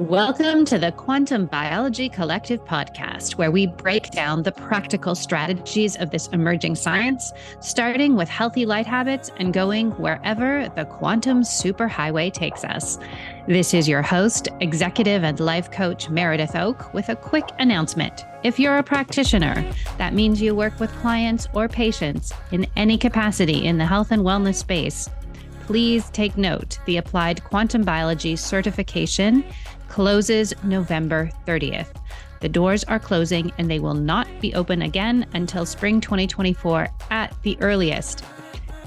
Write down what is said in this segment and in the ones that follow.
Welcome to the Quantum Biology Collective podcast, where we break down the practical strategies of this emerging science, starting with healthy light habits and going wherever the quantum superhighway takes us. This is your host, executive and life coach Meredith Oke, with a quick announcement. If you're a practitioner, that means you work with clients or patients in any capacity in the health and wellness space. Please take note, the Applied Quantum Biology certification closes November 30th. The doors are closing and they will not be open again until spring 2024 at the earliest.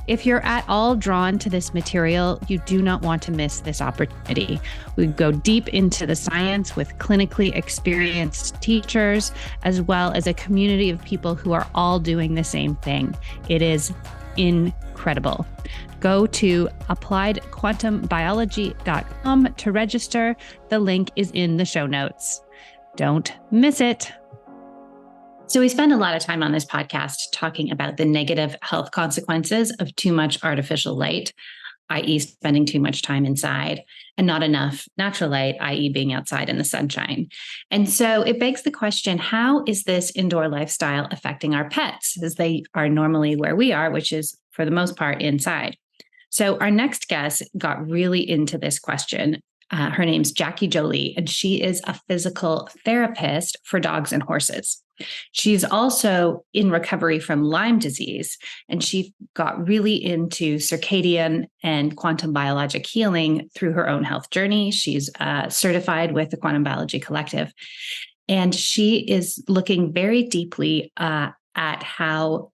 If you're at all drawn to this material, you do not want to miss this opportunity. We go deep into the science with clinically experienced teachers, as well as a community of people who are all doing the same thing. It is incredible. Go to appliedquantumbiology.com to register. The link is in the show notes. Don't miss it. So we spend a lot of time on this podcast talking about the negative health consequences of too much artificial light, i.e. spending too much time inside, and not enough natural light, i.e. being outside in the sunshine. And so it begs the question, how is this indoor lifestyle affecting our pets, as they are normally where we are, which is for the most part inside? So our next guest got really into this question. Her name's Jackie Jolie, and she is a physical therapist for dogs and horses. She's also in recovery from Lyme disease, and she got really into circadian and quantum biologic healing through her own health journey. She's certified with the Quantum Biology Collective, and she is looking very deeply at how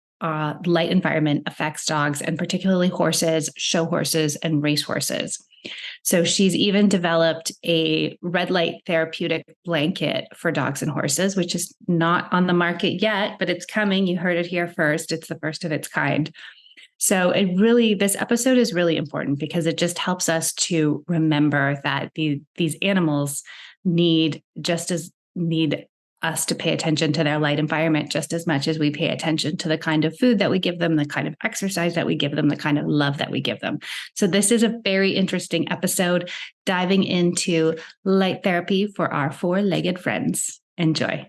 light environment affects dogs, and particularly horses, show horses, and racehorses. So she's even developed a red light therapeutic blanket for dogs and horses, which is not on the market yet, but it's coming. You heard it here first. It's the first of its kind. So this episode is really important because it just helps us to remember that these animals need us to pay attention to their light environment just as much as we pay attention to the kind of food that we give them, the kind of exercise that we give them, the kind of love that we give them. So this is a very interesting episode diving into light therapy for our four-legged friends. Enjoy.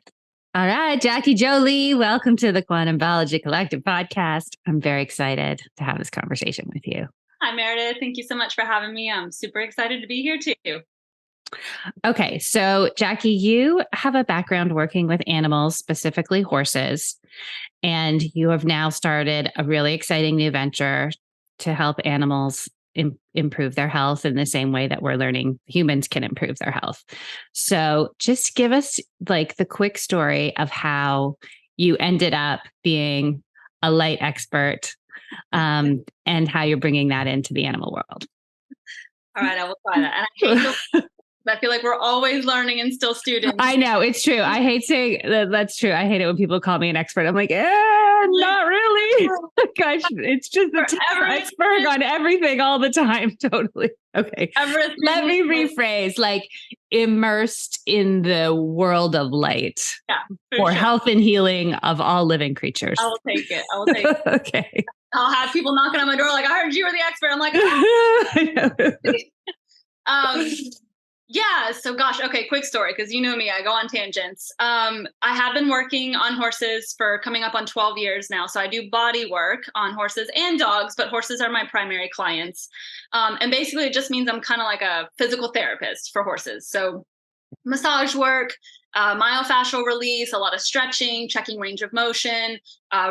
All right, Jackie Jolie, welcome to the Quantum Biology Collective podcast. I'm very excited to have this conversation with you. Hi, Meredith. Thank you so much for having me. I'm super excited to be here too. Okay, so Jackie, you have a background working with animals, specifically horses, and you have now started a really exciting new venture to help animals improve their health in the same way that we're learning humans can improve their health. So just give us like the quick story of how you ended up being a light expert and how you're bringing that into the animal world. All right, I will try that. And I feel like we're always learning and still students. I know, it's true. I hate saying that's true. I hate it when people call me an expert. I'm like, not really. Gosh, it's just the iceberg on everything all the time. Totally. Okay. Let me rephrase, like immersed in the world of light for sure. Health and healing of all living creatures. I will take it. Okay. I'll have people knocking on my door like, I heard you were the expert. I'm like, yeah. So gosh, okay, quick story, because you know me, I go on tangents. I have been working on horses for coming up on 12 years now. So I do body work on horses and dogs, but horses are my primary clients. And basically it just means I'm kind of like a physical therapist for horses. So massage work, myofascial release, a lot of stretching, checking range of motion,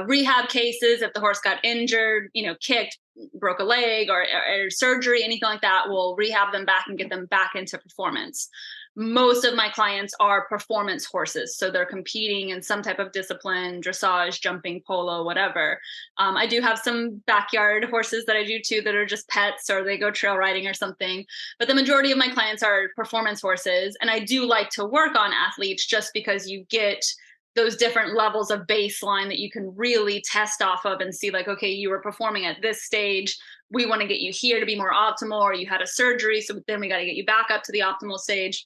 rehab cases. If the horse got injured, kicked, broke a leg or surgery, anything like that, we'll rehab them back and get them back into performance. Most of my clients are performance horses. So they're competing in some type of discipline, dressage, jumping, polo, whatever. I do have some backyard horses that I do too that are just pets or they go trail riding or something. But the majority of my clients are performance horses. And I do like to work on athletes just because you get those different levels of baseline that you can really test off of and see like, okay, you were performing at this stage. We want to get you here to be more optimal, or you had a surgery. So then we got to get you back up to the optimal stage.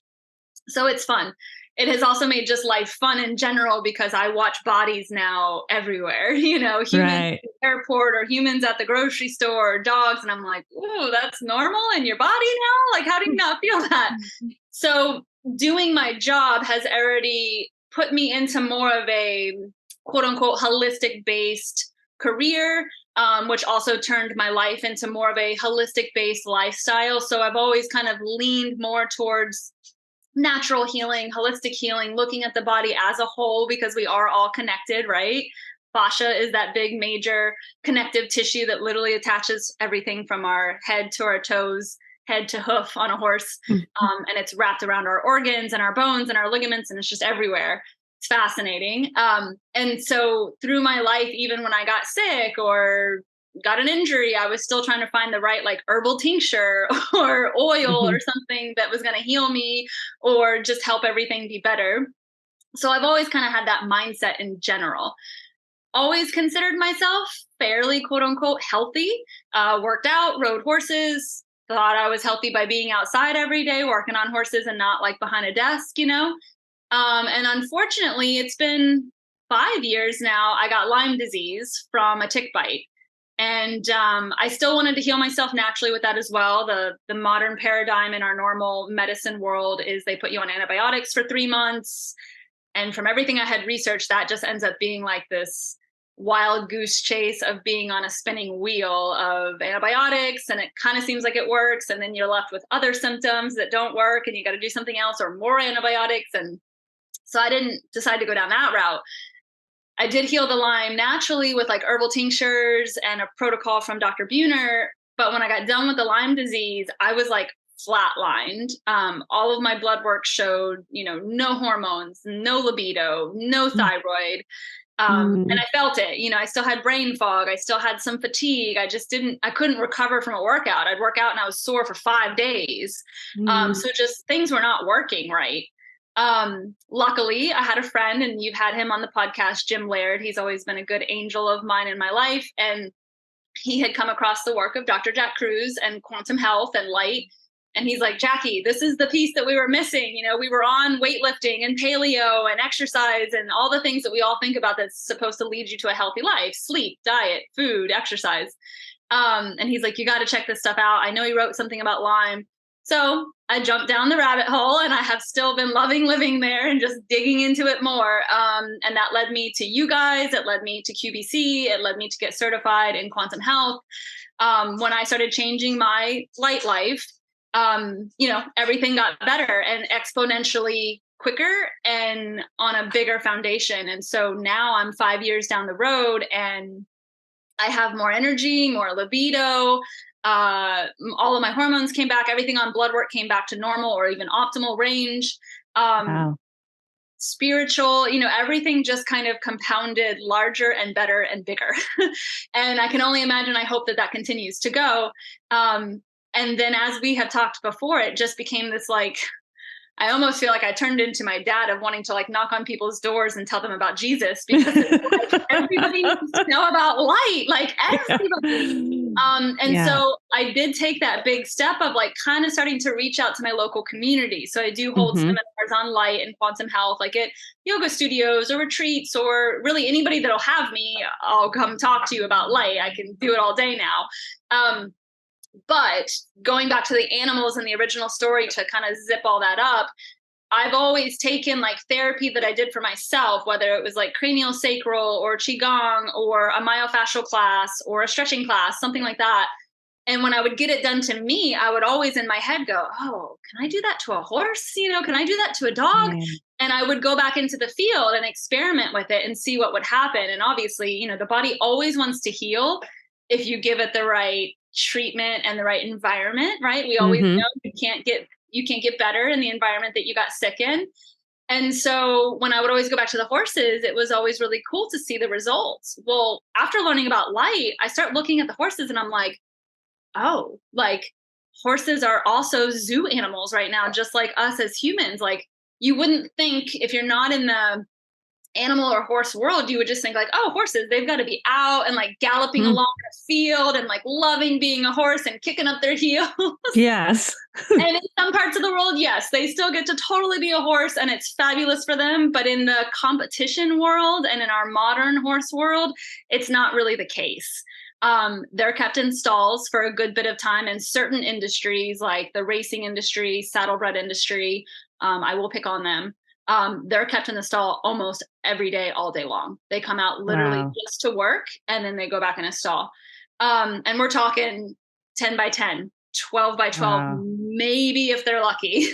So it's fun. It has also made just life fun in general because I watch bodies now everywhere, humans at the airport or humans at the grocery store or dogs. And I'm like, ooh, that's normal in your body now? Like, how do you not feel that? So doing my job has already put me into more of a quote unquote holistic based career, which also turned my life into more of a holistic based lifestyle. So I've always kind of leaned more towards natural healing, holistic healing, looking at the body as a whole, because we are all connected, right? Fascia is that big major connective tissue that literally attaches everything from our head to our toes, head to hoof on a horse. And it's wrapped around our organs and our bones and our ligaments, and it's just everywhere. It's fascinating. And so through my life, even when I got sick or got an injury, I was still trying to find the right like herbal tincture or oil or something that was going to heal me or just help everything be better. So I've always kind of had that mindset in general. Always considered myself fairly quote unquote healthy, worked out, rode horses, thought I was healthy by being outside every day, working on horses and not like behind a desk, you know? And unfortunately, it's been 5 years now. I got Lyme disease from a tick bite. And I still wanted to heal myself naturally with that as well. The modern paradigm in our normal medicine world is they put you on antibiotics for 3 months. And from everything I had researched, that just ends up being like this wild goose chase of being on a spinning wheel of antibiotics, and it kind of seems like it works, and then you're left with other symptoms that don't work and you got to do something else or more antibiotics. And so I didn't decide to go down that route. I did heal the Lyme naturally with like herbal tinctures and a protocol from Dr. Buhner, but when I got done with the Lyme disease, I was like flatlined. All of my blood work showed, no hormones, no libido, no thyroid. And I felt it, I still had brain fog. I still had some fatigue. I couldn't recover from a workout. I'd work out and I was sore for 5 days. So just things were not working right. Luckily I had a friend, and you've had him on the podcast, Jim Laird. He's always been a good angel of mine in my life. And he had come across the work of Dr. Jack Cruz and quantum health and light. And he's like, Jackie, this is the piece that we were missing. We were on weightlifting and paleo and exercise and all the things that we all think about that's supposed to lead you to a healthy life: sleep, diet, food, exercise. And he's like, you got to check this stuff out. I know he wrote something about Lyme. So I jumped down the rabbit hole, and I have still been loving living there and just digging into it more. And that led me to you guys. It led me to QBC. It led me to get certified in quantum health. When I started changing my light life, everything got better and exponentially quicker and on a bigger foundation. And so now I'm 5 years down the road, and I have more energy, more libido. All of my hormones came back. Everything on blood work came back to normal or even optimal range. Wow. Spiritual, everything just kind of compounded larger and better and bigger. And I can only imagine, I hope that continues to go. And then, as we have talked before, it just became this like, I almost feel like I turned into my dad of wanting to like knock on people's doors and tell them about Jesus, because it's like everybody needs to know about light, like everybody. So I did take that big step of like kind of starting to reach out to my local community. So I do hold seminars on light and quantum health, like at yoga studios or retreats, or really anybody that'll have me, I'll come talk to you about light. I can do it all day now. But going back to the animals and the original story to kind of zip all that up, I've always taken like therapy that I did for myself, whether it was like cranial sacral or qigong or a myofascial class or a stretching class, something like that. And when I would get it done to me, I would always in my head go, oh, can I do that to a horse? Can I do that to a dog? Yeah. And I would go back into the field and experiment with it and see what would happen. And obviously, the body always wants to heal if you give it the right treatment and the right environment, right? We always know you can't get better in the environment that you got sick in. And so when I would always go back to the horses, it was always really cool to see the results. Well, after learning about light, I start looking at the horses and I'm like, oh, like horses are also zoo animals right now, just like us as humans. Like you wouldn't think, if you're not in the animal or horse world, you would just think like, oh, horses, they've got to be out and like galloping along the field and like loving being a horse and kicking up their heels. Yes. And in some parts of the world, yes, they still get to totally be a horse and it's fabulous for them. But in the competition world and in our modern horse world, it's not really the case. They're kept in stalls for a good bit of time in certain industries like the racing industry, saddlebred industry, I will pick on them. They're kept in the stall almost every day, all day long. They come out literally just to work, and then they go back in a stall. And we're talking 10 by 10, 12 by 12, maybe if they're lucky.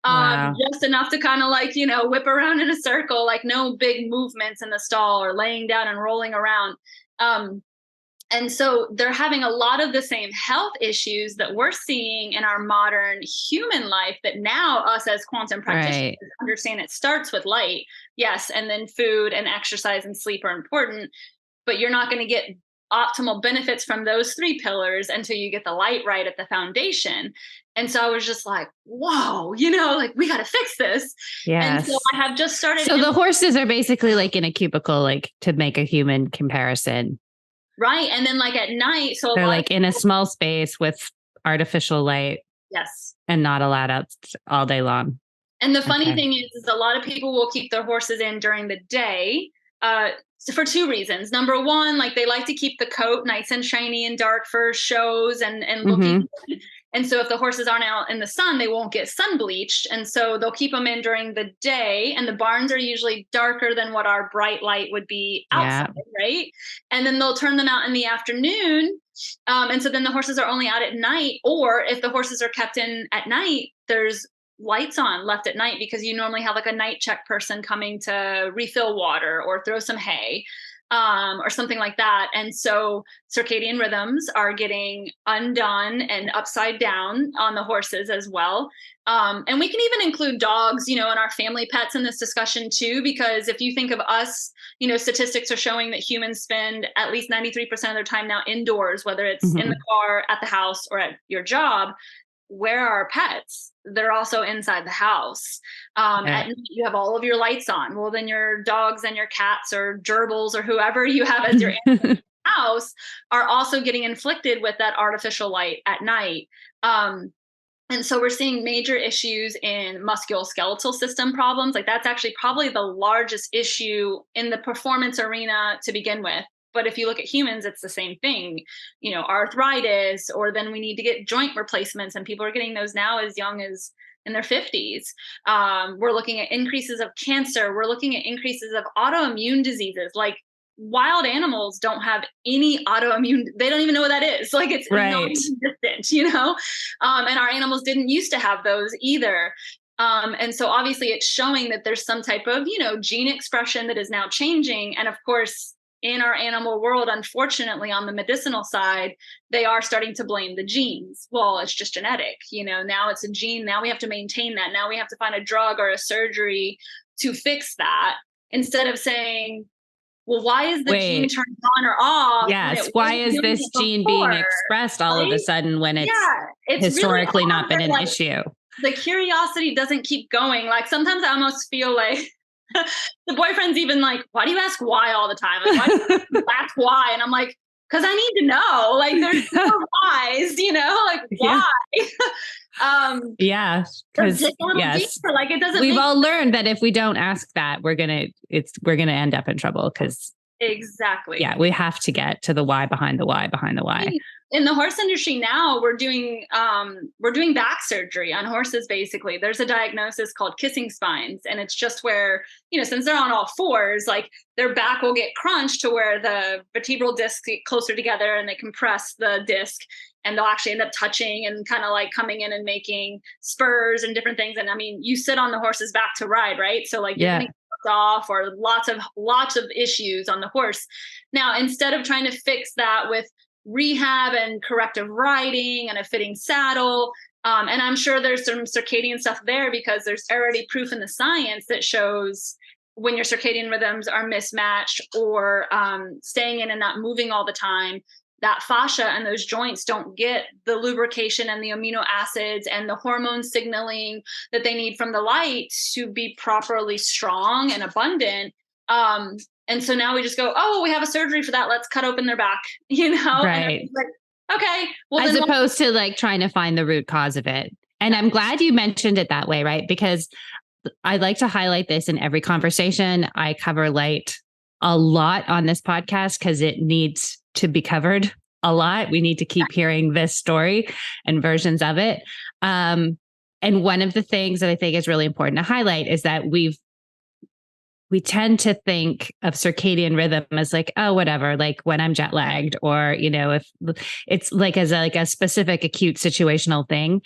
Just enough to kind of like, whip around in a circle, like no big movements in the stall or laying down and rolling around. And so they're having a lot of the same health issues that we're seeing in our modern human life, that now us as quantum practitioners understand it starts with light. Yes. And then food and exercise and sleep are important, but you're not going to get optimal benefits from those three pillars until you get the light right at the foundation. And so I was just like, whoa, like we got to fix this. Yes. And so I have just started. So the horses are basically like in a cubicle, like to make a human comparison. Right. And then like at night. So they're like in a small space with artificial light. Yes. And not allowed out all day long. And the funny thing is a lot of people will keep their horses in during the day. For two reasons. Number one, like they like to keep the coat nice and shiny and dark for shows and looking good. And so if the horses aren't out in the sun, they won't get sun bleached. And so they'll keep them in during the day, and the barns are usually darker than what our bright light would be outside, right? And then they'll turn them out in the afternoon. And so then the horses are only out at night, or if the horses are kept in at night, there's lights on left at night because you normally have like a night check person coming to refill water or throw some hay or something like that. And so circadian rhythms are getting undone and upside down on the horses as well. And we can even include dogs, and our family pets in this discussion too, because if you think of us, statistics are showing that humans spend at least 93% of their time now indoors, whether it's in the car, at the house, or at your job. Where are our pets? They're also inside the house. At night, you have all of your lights on. Well, then your dogs and your cats or gerbils or whoever you have as your animal in the house are also getting inflicted with that artificial light at night. And so we're seeing major issues in musculoskeletal system problems. Like that's actually probably the largest issue in the performance arena to begin with. But if you look at humans, it's the same thing, arthritis, or then we need to get joint replacements, and people are getting those now as young as in their 50s. We're looking at increases of cancer. We're looking at increases of autoimmune diseases. Like wild animals don't have any autoimmune. They don't even know what that is. Like it's non-existent, and our animals didn't used to have those either. And so obviously it's showing that there's some type of, gene expression that is now changing. And of course, in our animal world, unfortunately, on the medicinal side, they are starting to blame the genes. Well, it's just genetic, now it's a gene. Now we have to maintain that. Now we have to find a drug or a surgery to fix that, instead of saying, well, why is the gene turned on or off? Yes. Why is this gene being expressed all of a sudden when it's historically really not been an issue? The curiosity doesn't keep going. Like sometimes I almost feel like the boyfriend's even like, why do you ask why all the time? Like, why do you ask why? And I'm like, because I need to know. Like, there's no whys, like why? Because like it doesn't. We've all learned that if we don't ask that, we're gonna end up in trouble. Because we have to get to the why behind the why behind the why. In the horse industry now, we're doing back surgery on horses. Basically, there's a diagnosis called kissing spines, and it's just where, since they're on all fours, like their back will get crunched to where the vertebral discs get closer together, and they compress the disc, and they'll actually end up touching and kind of like coming in and making spurs and different things. And I mean, you sit on the horse's back to ride, right? So like you're gonna get off, or lots of issues on the horse. Now, instead of trying to fix that with rehab and corrective riding and a fitting saddle. And I'm sure there's some circadian stuff there, because there's already proof in the science that shows when your circadian rhythms are mismatched or staying in and not moving all the time, that fascia and those joints don't get the lubrication and the amino acids and the hormone signaling that they need from the light to be properly strong and abundant. And so now we just go, oh, we have a surgery for that. Let's cut open their back, Right. And like, okay. Well, as opposed to like trying to find the root cause of it. And I'm glad you mentioned it that way, right? Because I like to highlight this in every conversation. I cover light a lot on this podcast because it needs to be covered a lot. We need to keep hearing this story and versions of it. And one of the things that I think is really important to highlight is that we tend to think of circadian rhythm as like, oh, whatever, like when I'm jet lagged, or, if it's like as a specific acute situational thing.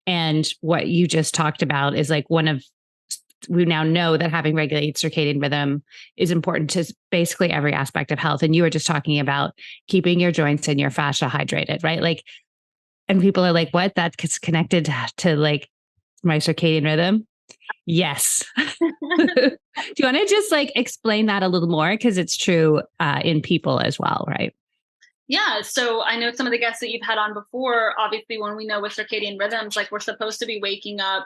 And what you just talked about is like we now know that having regulated circadian rhythm is important to basically every aspect of health. And you were just talking about keeping your joints and your fascia hydrated, right? Like, and people are like, what? That's connected to like my circadian rhythm? Yes. Do you want to just like explain that a little more? Because it's true in people as well, right? Yeah. So I know some of the guests that you've had on before, obviously, when we know with circadian rhythms, like we're supposed to be waking up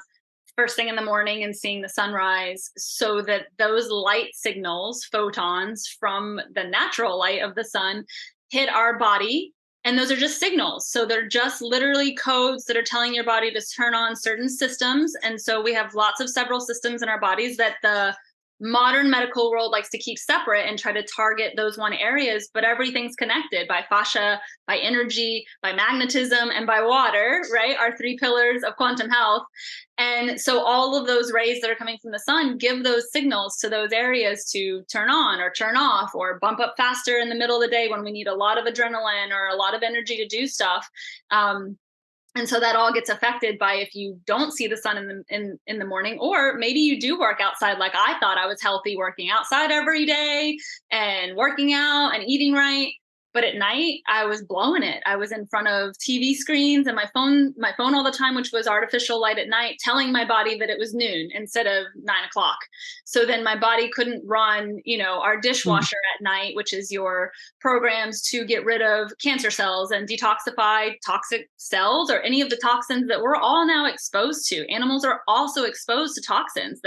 first thing in the morning and seeing the sunrise so that those light signals, photons from the natural light of the sun, hit our body. And those are just signals. So they're just literally codes that are telling your body to turn on certain systems. And so we have lots of several systems in our bodies that the modern medical world likes to keep separate and try to target those one areas, but everything's connected by fascia, by energy, by magnetism, and by water, right? Our three pillars of quantum health. And so all of those rays that are coming from the sun give those signals to those areas to turn on or turn off or bump up faster in the middle of the day when we need a lot of adrenaline or a lot of energy to do stuff. And so that all gets affected by if you don't see the sun in the morning, or maybe you do work outside. Like I thought I was healthy working outside every day and working out and eating right. But at night I was blowing it. I was in front of TV screens and my phone all the time, which was artificial light at night, telling my body that it was noon instead of 9:00. So then my body couldn't run, our dishwasher at night, which is your programs to get rid of cancer cells and detoxify toxic cells or any of the toxins that we're all now exposed to. Animals are also exposed to toxins.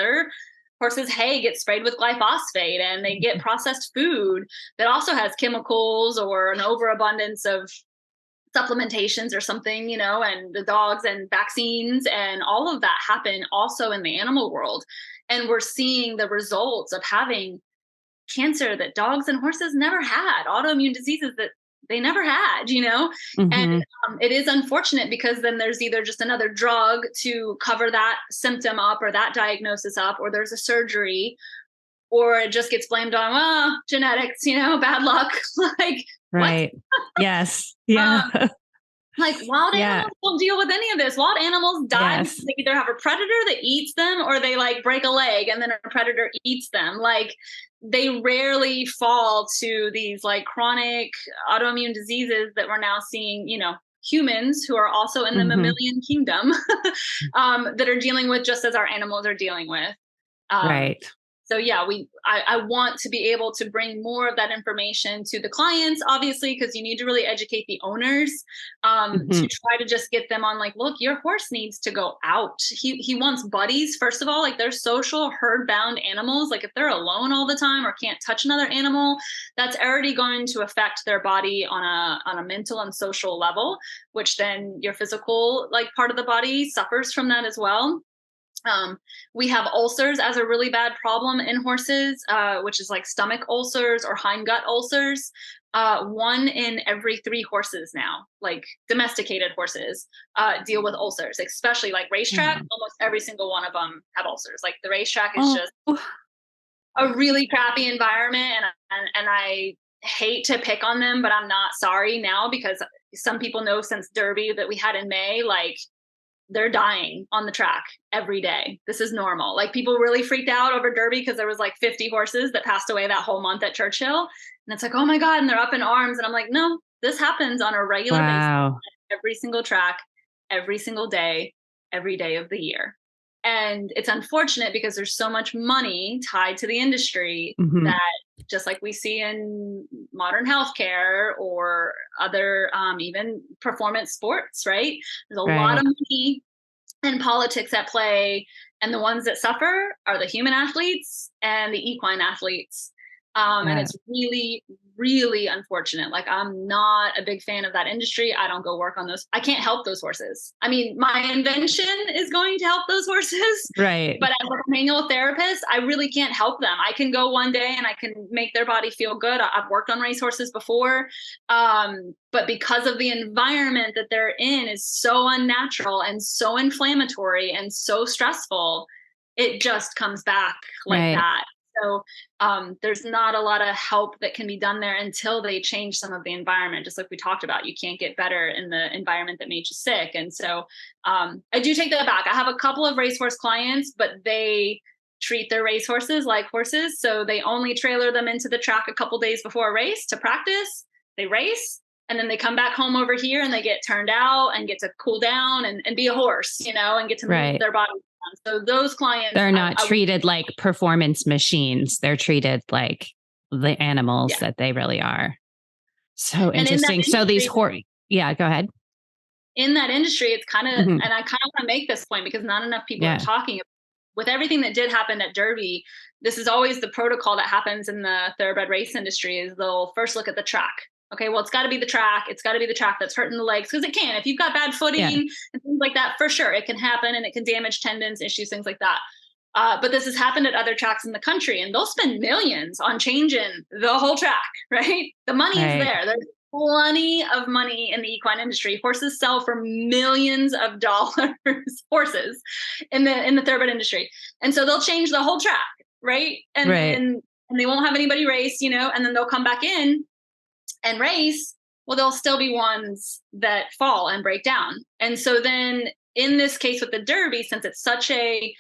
Horses' hay gets sprayed with glyphosate, and they get processed food that also has chemicals or an overabundance of supplementations or something, and the dogs and vaccines and all of that happen also in the animal world. And we're seeing the results of having cancer that dogs and horses never had, autoimmune diseases that they never had, Mm-hmm. And it is unfortunate because then there's either just another drug to cover that symptom up or that diagnosis up, or there's a surgery, or it just gets blamed on, genetics, bad luck. Like, right. What? Yes. Yeah. Like wild animals don't deal with any of this. Wild animals die because they either have a predator that eats them or they like break a leg and then a predator eats them. Like they rarely fall to these like chronic autoimmune diseases that we're now seeing, humans who are also in the mammalian kingdom that are dealing with just as our animals are dealing with. Right. So yeah, I want to be able to bring more of that information to the clients, obviously, because you need to really educate the owners to try to just get them on like, look, your horse needs to go out. He wants buddies. First of all, like they're social herd-bound animals. Like if they're alone all the time or can't touch another animal, that's already going to affect their body on a mental and social level, which then your physical like part of the body suffers from that as well. We have ulcers as a really bad problem in horses, which is like stomach ulcers or hindgut ulcers. 1 in every 3 horses now, like domesticated horses, deal with ulcers, especially like racetrack. Almost every single one of them have ulcers. Like the racetrack is just a really crappy environment. And I hate to pick on them, but I'm not sorry now because some people know since Derby that we had in May, like they're dying on the track every day. This is normal. Like people really freaked out over Derby because there was like 50 horses that passed away that whole month at Churchill. And it's like, oh my God. And they're up in arms. And I'm like, no, this happens on a regular basis, every single track, every single day, every day of the year. And it's unfortunate because there's so much money tied to the industry that just like we see in modern healthcare or other even performance sports, right? There's a lot of money and politics at play. And the ones that suffer are the human athletes and the equine athletes. And it's really, really unfortunate. Like, I'm not a big fan of that industry. I don't go work on those. I can't help those horses. I mean, my invention is going to help those horses. Right. But as a manual therapist, I really can't help them. I can go one day and I can make their body feel good. I've worked on racehorses before. But because of the environment that they're in is so unnatural and so inflammatory and so stressful, it just comes back like that. So there's not a lot of help that can be done there until they change some of the environment. Just like we talked about, you can't get better in the environment that made you sick. And so I do take that back. I have a couple of racehorse clients, but they treat their racehorses like horses. So they only trailer them into the track a couple days before a race to practice. They race, and then they come back home over here and they get turned out and get to cool down and be a horse, and get to move their body. So those clients, they're not treated like performance machines. They're treated like the animals that they really are. So interesting. So these go ahead. In that industry, it's kind of, and I kind of want to make this point because not enough people are talking about, with everything that did happen at Derby. This is always the protocol that happens in the thoroughbred race industry is they'll first look at the track. Okay, well, it's got to be the track. It's got to be the track that's hurting the legs because it can. If you've got bad footing and things like that, for sure, it can happen and it can damage tendons, issues, things like that. But this has happened at other tracks in the country, and they'll spend millions on changing the whole track, right? The money is there. There's plenty of money in the equine industry. Horses sell for millions of dollars, horses in the thoroughbred industry. And so they'll change the whole track, right? And they won't have anybody race, and then they'll come back in and race. Well, there'll still be ones that fall and break down. And so then in this case with the Derby, since it's such a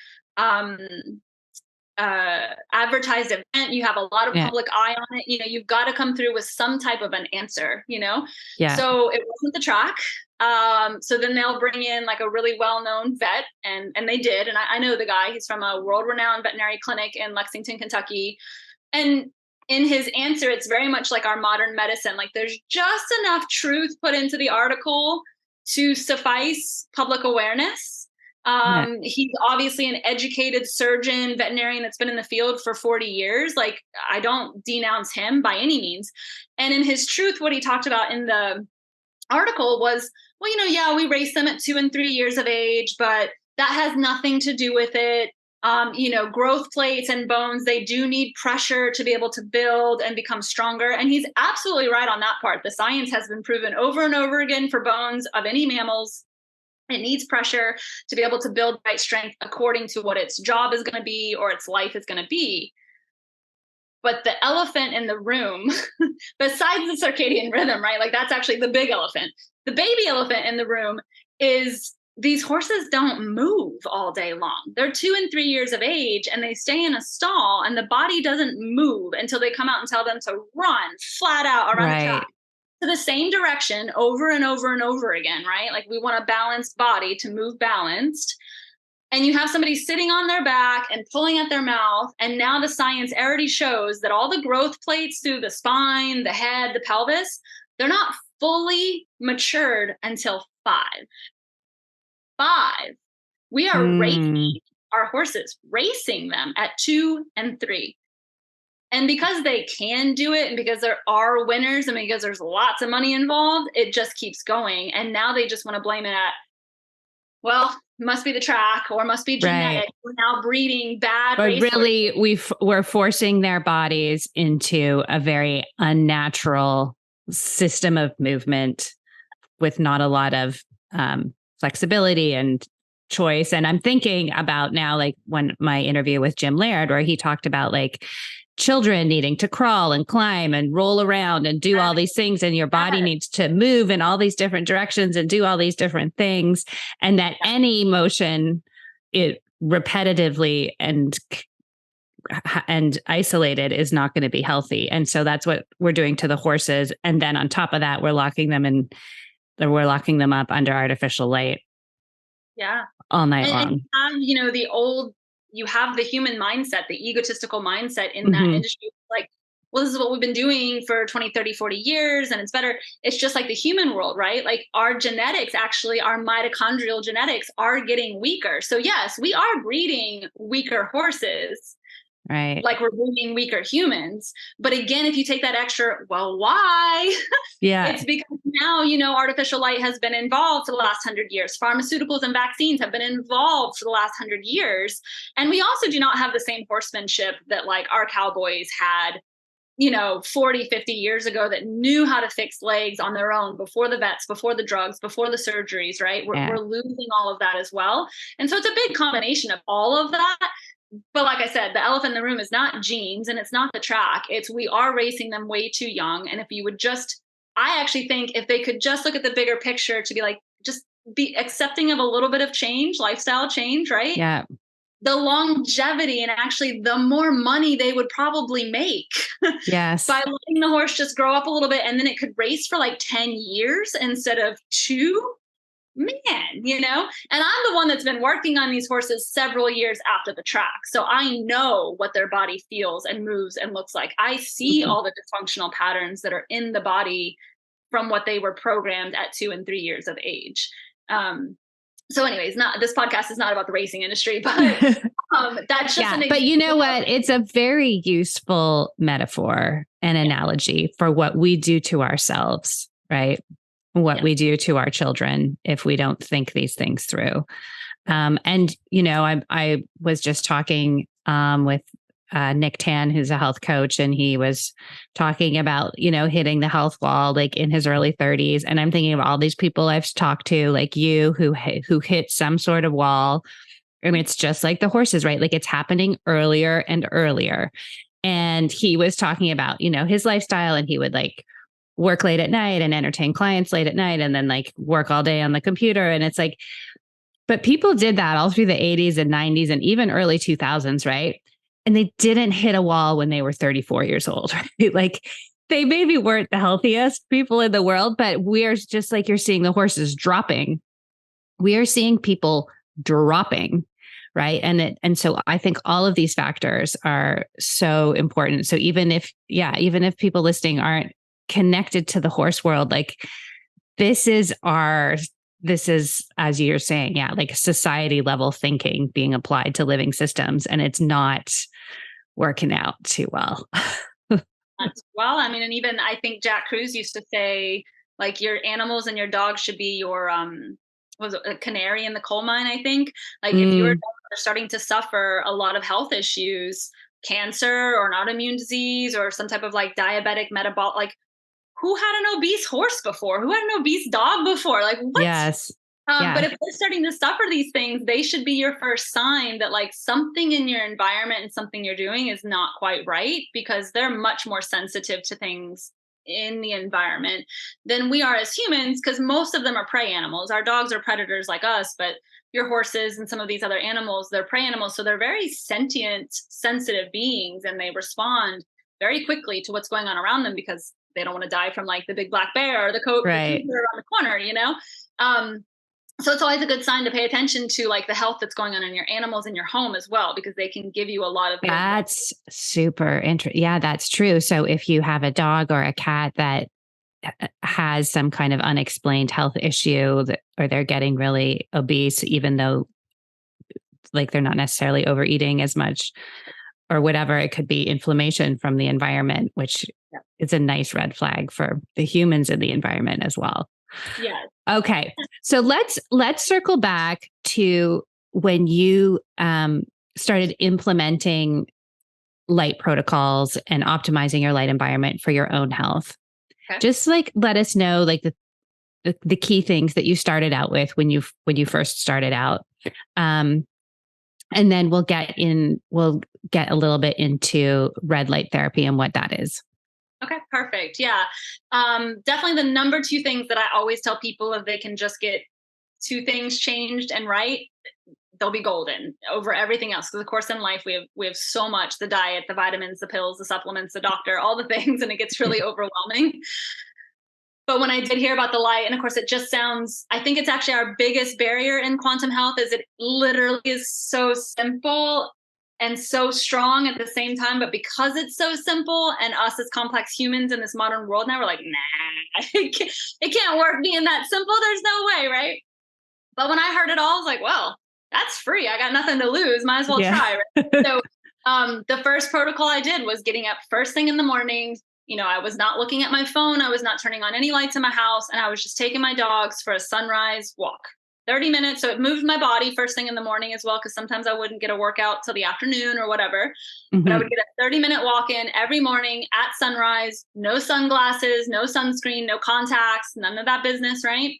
advertised event, you have a lot of public eye on it, you've got to come through with some type of an answer, So it wasn't the track. So then they'll bring in like a really well-known vet, and they did. And I know the guy, he's from a world-renowned veterinary clinic in Lexington, Kentucky. And in his answer, it's very much like our modern medicine. Like there's just enough truth put into the article to suffice public awareness. He's obviously an educated surgeon, veterinarian that's been in the field for 40 years. Like, I don't denounce him by any means. And in his truth, what he talked about in the article was, well, we race them at 2 and 3 years of age, but that has nothing to do with it. Growth plates and bones, they do need pressure to be able to build and become stronger. And he's absolutely right on that part. The science has been proven over and over again for bones of any mammals. It needs pressure to be able to build right strength according to what its job is going to be or its life is going to be. But the elephant in the room, besides the circadian rhythm, right? Like that's actually the big elephant. The baby elephant in the room is these horses don't move all day long. They're 2 and 3 years of age and they stay in a stall and the body doesn't move until they come out and tell them to run flat out around the track to the same direction over and over and over again, right? Like we want a balanced body to move balanced. And you have somebody sitting on their back and pulling at their mouth. And now the science already shows that all the growth plates through the spine, the head, the pelvis, they're not fully matured until 5. We are racing our horses, racing them at 2 and 3. And because they can do it and because there are winners and because there's lots of money involved, it just keeps going. And now they just want to blame it at, well, must be the track or must be genetic. Right. We're now breeding bad. But really, we're forcing their bodies into a very unnatural system of movement with not a lot of flexibility and choice. And I'm thinking about now, like when my interview with Jim Laird, where he talked about like children needing to crawl and climb and roll around and do all these things. And your body needs to move in all these different directions and do all these different things. And that any motion, it repetitively and isolated is not going to be healthy. And so that's what we're doing to the horses. And then on top of that, we're locking them up under artificial light. Yeah. All night long. And you have the human mindset, the egotistical mindset in that industry. Like, well, this is what we've been doing for 20, 30, 40 years, and it's better. It's just like the human world, right? Like our genetics, actually, our mitochondrial genetics are getting weaker. So yes, we are breeding weaker horses, Right. like we're bringing weaker humans. But again, if you take that extra, well, why? Yeah. It's because now, artificial light has been involved for the last 100 years. Pharmaceuticals and vaccines have been involved for the last 100 years. And we also do not have the same horsemanship that like our cowboys had 40, 50 years ago, that knew how to fix legs on their own before the vets, before the drugs, before the surgeries, right? We're losing all of that as well. And so it's a big combination of all of that. But like I said, the elephant in the room is not genes and it's not the track. It's we are racing them way too young. And if you would I actually think if they could just look at the bigger picture to be like, just be accepting of a little bit of change, lifestyle change, right? Yeah. The longevity and actually the more money they would probably make. Yes. By letting the horse just grow up a little bit and then it could race for like 10 years instead of 2. Man, and I'm the one that's been working on these horses several years after the track. So I know what their body feels and moves and looks like. I see all the dysfunctional patterns that are in the body from what they were programmed at 2 and 3 years of age. So anyways, this podcast is not about the racing industry, but that's just an example. But you know what? It's a very useful metaphor and analogy for what we do to ourselves, right? What we do to our children if we don't think these things through. And, I was just talking with Nick Tan, who's a health coach, and he was talking about, hitting the health wall, like in his early 30s. And I'm thinking of all these people I've talked to, like you, who hit some sort of wall. I mean, it's just like the horses, right? Like it's happening earlier and earlier. And he was talking about, his lifestyle, and he would like work late at night and entertain clients late at night and then like work all day on the computer. And it's like, but people did that all through the 80s and 90s and even early 2000s, right? And they didn't hit a wall when they were 34 years old, right? Like they maybe weren't the healthiest people in the world, but we're just like, you're seeing the horses dropping. We are seeing people dropping, right? And so I think all of these factors are so important. So even if people listening aren't connected to the horse world, like this is, as you're saying, like society level thinking being applied to living systems, and it's not working out too well. Well, I mean, and even I think Jack Cruz used to say, like, your animals and your dogs should be your was it a canary in the coal mine, I think. Like if your dogs are starting to suffer a lot of health issues, cancer or an autoimmune disease or some type of like diabetic metabolic, like who had an obese horse before? Who had an obese dog before? Like what? Yes. But if they're starting to suffer these things, they should be your first sign that like something in your environment and something you're doing is not quite right, because they're much more sensitive to things in the environment than we are as humans, because most of them are prey animals. Our dogs are predators like us, but your horses and some of these other animals, they're prey animals. So they're very sentient, sensitive beings, and they respond very quickly to what's going on around them because they don't want to die from like the big black bear or the cougar around the corner, So it's always a good sign to pay attention to like the health that's going on in your animals in your home as well, because they can give you a lot of. That's super interesting. Yeah, that's true. So if you have a dog or a cat that has some kind of unexplained health issue or they're getting really obese, even though like they're not necessarily overeating as much or whatever, it could be inflammation from the environment, which is a nice red flag for the humans in the environment as well. Yeah. Okay. So let's circle back to when you started implementing light protocols and optimizing your light environment for your own health. Okay. Just like let us know like the key things that you started out with when you first started out. And then we'll get a little bit into red light therapy and what that is. Okay, perfect. Yeah. Definitely the number 2 things that I always tell people, if they can just get 2 things changed and right, they'll be golden over everything else. Because of course in life we have so much, the diet, the vitamins, the pills, the supplements, the doctor, all the things, and it gets really overwhelming. But when I did hear about the light, and of course it just sounds, I think it's actually our biggest barrier in quantum health is it literally is so simple and so strong at the same time. But because it's so simple and us as complex humans in this modern world now, we're like, nah, it can't work being that simple. There's no way, right? But when I heard it all, I was like, well, that's free. I got nothing to lose. Might as well try. Right? So The first protocol I did was getting up first thing in the morning. I was not looking at my phone. I was not turning on any lights in my house. And I was just taking my dogs for a sunrise walk, 30 minutes. So it moved my body first thing in the morning as well, because sometimes I wouldn't get a workout till the afternoon or whatever. Mm-hmm. But I would get a 30-minute walk in every morning at sunrise, no sunglasses, no sunscreen, no contacts, none of that business, right?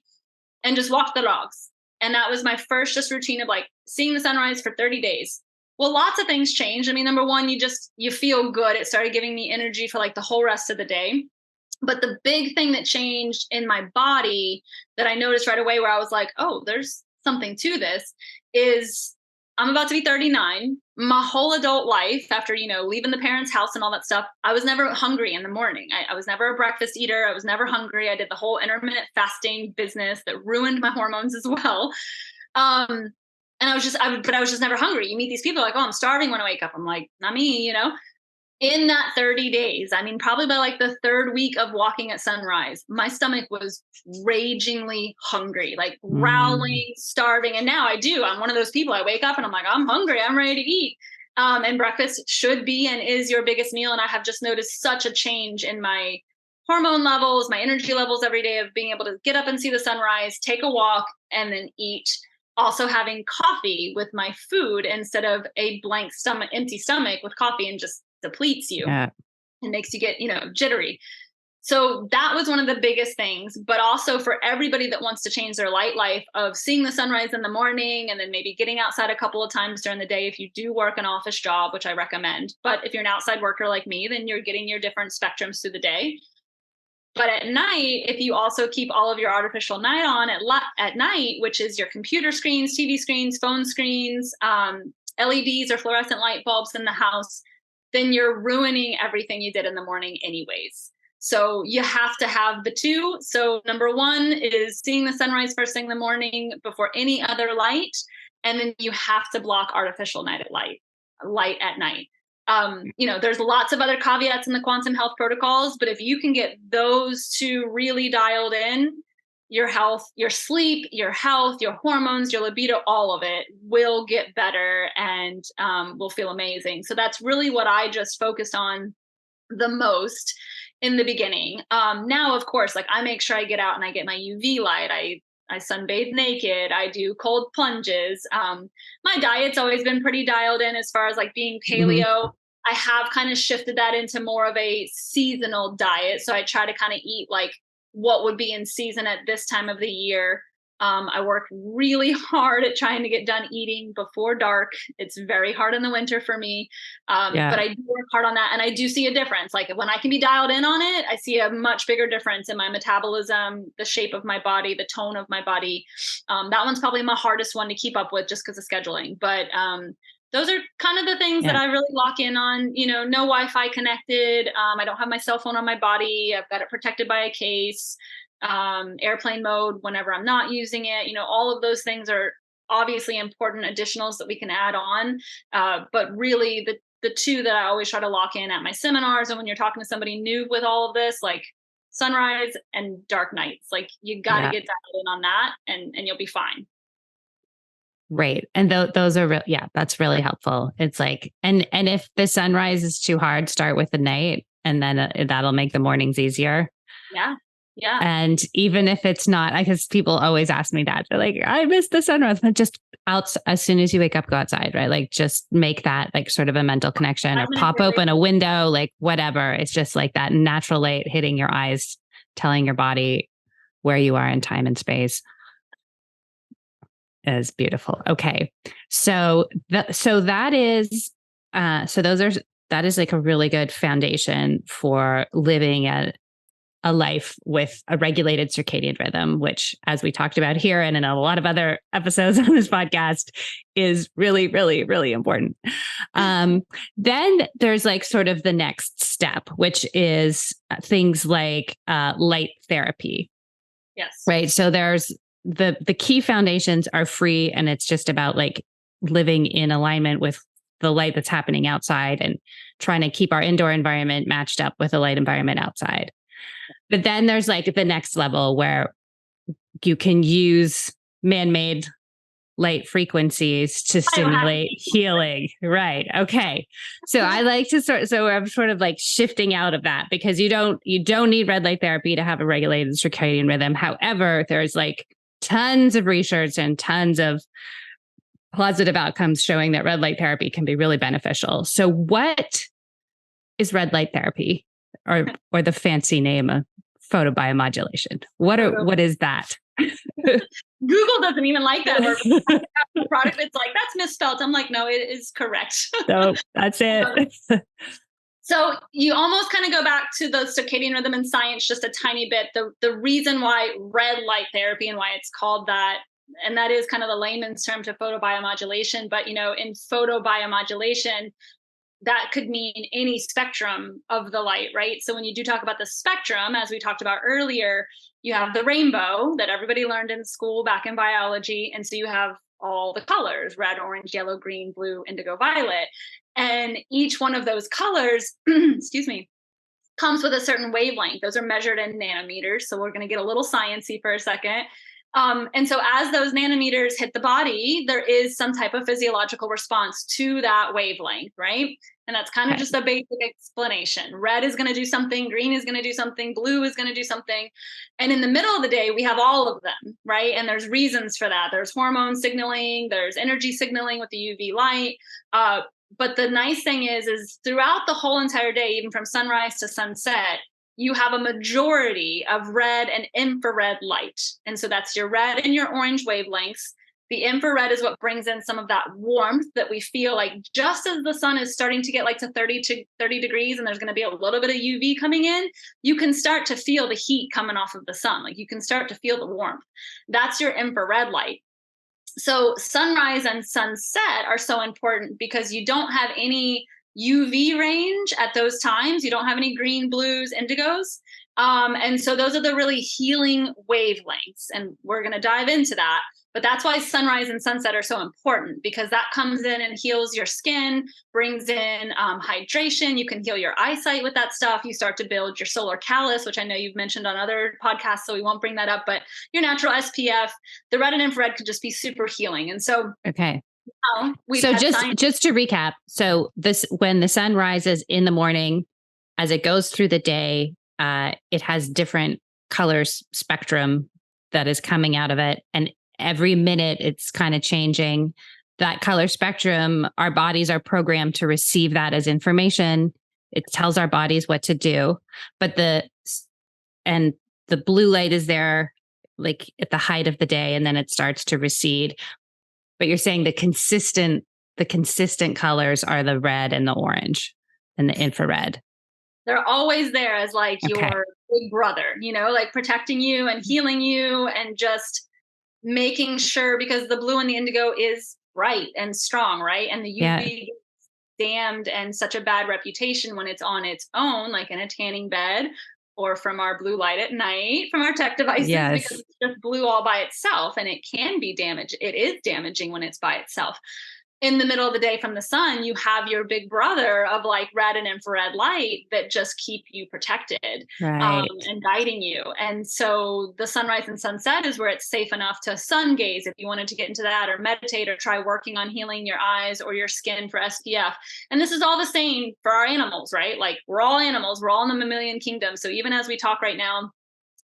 And just walk the dogs. And that was my first just routine of like seeing the sunrise for 30 days. Well, lots of things changed. I mean, number one, you feel good. It started giving me energy for like the whole rest of the day. But the big thing that changed in my body that I noticed right away, where I was like, oh, there's something to this, is I'm about to be 39. My whole adult life, after, leaving the parents' house and all that stuff, I was never hungry in the morning. I was never a breakfast eater. I was never hungry. I did the whole intermittent fasting business that ruined my hormones as well. And I was just never hungry. You meet these people like, oh, I'm starving when I wake up. I'm like, not me, In that 30 days, I mean, probably by like the third week of walking at sunrise, my stomach was ragingly hungry, like growling, starving. And now I'm one of those people. I wake up and I'm like, I'm hungry. I'm ready to eat. And breakfast should be and is your biggest meal. And I have just noticed such a change in my hormone levels, my energy levels every day of being able to get up and see the sunrise, take a walk, and then eat. Also having coffee with my food instead of a blank stomach, empty stomach with coffee, and just depletes you and makes you get, jittery. So that was one of the biggest things, but also for everybody that wants to change their light life of seeing the sunrise in the morning and then maybe getting outside a couple of times during the day. If you do work an office job, which I recommend, but if you're an outside worker like me, then you're getting your different spectrums through the day. But at night, if you also keep all of your artificial light on at night, which is your computer screens, TV screens, phone screens, LEDs or fluorescent light bulbs in the house, then you're ruining everything you did in the morning anyways. So you have to have the two. So number one is seeing the sunrise first thing in the morning before any other light. And then you have to block artificial light at night. There's lots of other caveats in the quantum health protocols, but if you can get those two really dialed in, your health, your sleep, your health, your hormones, your libido, all of it will get better and will feel amazing. So that's really what I just focused on the most in the beginning. Now, of course, like I make sure I get out and I get my UV light. I sunbathe naked. I do cold plunges. My diet's always been pretty dialed in as far as like being paleo. Mm-hmm. I have kind of shifted that into more of a seasonal diet. So I try to kind of eat like what would be in season at this time of the year. I work really hard at trying to get done eating before dark. It's very hard in the winter for me. But I do work hard on that. And I do see a difference. Like when I can be dialed in on it, I see a much bigger difference in my metabolism, the shape of my body, the tone of my body. That one's probably my hardest one to keep up with just because of scheduling. But those are kind of the things that I really lock in on, no Wi-Fi connected. I don't have my cell phone on my body. I've got it protected by a case. Airplane mode whenever I'm not using it. All of those things are obviously important additionals that we can add on. But really the two that I always try to lock in at my seminars, and when you're talking to somebody new with all of this, like sunrise and dark nights, like you got to get dialed in on that and you'll be fine. Right. And those are that's really helpful. It's like, and if the sunrise is too hard, start with the night, and then that'll make the mornings easier. Yeah. Yeah. And even if it's not, because people always ask me that, they're like, I missed the sunrise, but just out as soon as you wake up, go outside, right? Like just make that like sort of a mental connection, or pop open a window, like whatever. It's just like that natural light hitting your eyes, telling your body where you are in time and space. Is beautiful. Okay. So that is like a really good foundation for living a life with a regulated circadian rhythm, which, as we talked about here and in a lot of other episodes on this podcast, is really, really, really important. Then there's like sort of the next step, which is things like light therapy. Yes. Right. So there's the key foundations are free, and it's just about like living in alignment with the light that's happening outside and trying to keep our indoor environment matched up with the light environment outside. But then there's like the next level where you can use man-made light frequencies to stimulate healing. Right. Okay. So I like to I'm sort of like shifting out of that, because you don't need red light therapy to have a regulated circadian rhythm. However, there's like tons of research and tons of positive outcomes showing that red light therapy can be really beneficial. So what is red light therapy, or the fancy name of photobiomodulation? What is that? Google doesn't even like that word. Product, it's like, that's misspelled. I'm like, no, it is correct. So that's it. So you almost kind of go back to the circadian rhythm and science just a tiny bit. The reason why red light therapy and why it's called that, and that is kind of the layman's term to photobiomodulation. But, in photobiomodulation, that could mean any spectrum of the light, right? So when you do talk about the spectrum, as we talked about earlier, you have the rainbow that everybody learned in school back in biology. And so you have all the colors: red, orange, yellow, green, blue, indigo, violet. And each one of those colors, excuse me, comes with a certain wavelength. Those are measured in nanometers. So we're going to get a little sciencey for a second. And so as those nanometers hit the body, there is some type of physiological response to that wavelength, right? And that's kind of just a basic explanation. Red is going to do something, green is going to do something, blue is going to do something. And in the middle of the day, we have all of them, right? And there's reasons for that. There's hormone signaling, there's energy signaling with the UV light. But the nice thing is throughout the whole entire day, even from sunrise to sunset, you have a majority of red and infrared light. And so that's your red and your orange wavelengths. The infrared is what brings in some of that warmth that we feel like just as the sun is starting to get like to 30 degrees and there's going to be a little bit of UV coming in, you can start to feel the heat coming off of the sun. Like you can start to feel the warmth. That's your infrared light. So sunrise and sunset are so important because you don't have any UV range at those times. You don't have any green, blues, indigos. And so those are the really healing wavelengths. And we're going to dive into that. But that's why sunrise and sunset are so important, because that comes in and heals your skin, brings in hydration. You can heal your eyesight with that stuff. You start to build your solar callus, which I know you've mentioned on other podcasts, so we won't bring that up. But your natural SPF, the red and infrared could just be super healing. And so, okay. So just to recap, so when the sun rises in the morning, as it goes through the day, it has different colors spectrum that is coming out of it, and every minute it's kind of changing that color spectrum. Our bodies are programmed to receive that as information. It tells our bodies what to do, but the blue light is there like at the height of the day, and then it starts to recede. But you're saying the consistent colors are the red and the orange and the infrared. They're always there as like your big brother, like protecting you and healing you and just making sure, because the blue and the indigo is bright and strong, right? And the UV gets damned and such a bad reputation when it's on its own, like in a tanning bed or from our blue light at night, from our tech devices, because it's just blue all by itself, and it can be damaged. It is damaging when it's by itself. In the middle of the day from the sun, you have your big brother of like red and infrared light that just keep you protected, and guiding you. And so the sunrise and sunset is where it's safe enough to sun gaze if you wanted to get into that, or meditate, or try working on healing your eyes or your skin for SPF. And this is all the same for our animals, right? Like we're all animals, we're all in the mammalian kingdom. So even as we talk right now,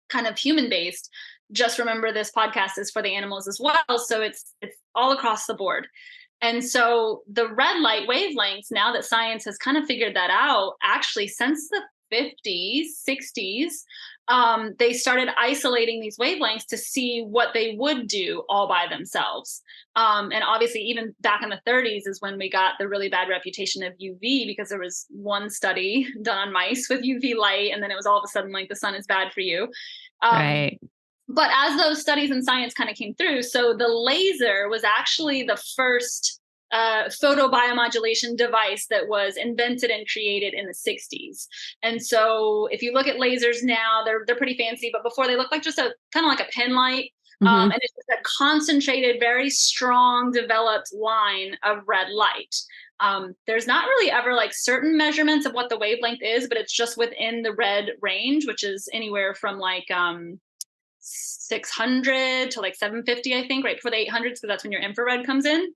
kind of human based, just remember this podcast is for the animals as well. So it's all across the board. And so the red light wavelengths, now that science has kind of figured that out, actually since the 50s, 60s, they started isolating these wavelengths to see what they would do all by themselves. And obviously, even back in the 30s is when we got the really bad reputation of UV, because there was one study done on mice with UV light, and then it was all of a sudden like the sun is bad for you. Right. But as those studies in science kind of came through, so the laser was actually the first photobiomodulation device that was invented and created in the 60s. And so if you look at lasers now, they're pretty fancy, but before they look like just a kind of like a pen light. And it's just a concentrated, very strong, developed line of red light. There's not really ever like certain measurements of what the wavelength is, but it's just within the red range, which is anywhere from like 600 to like 750, I think, right before the 800s, because that's when your infrared comes in.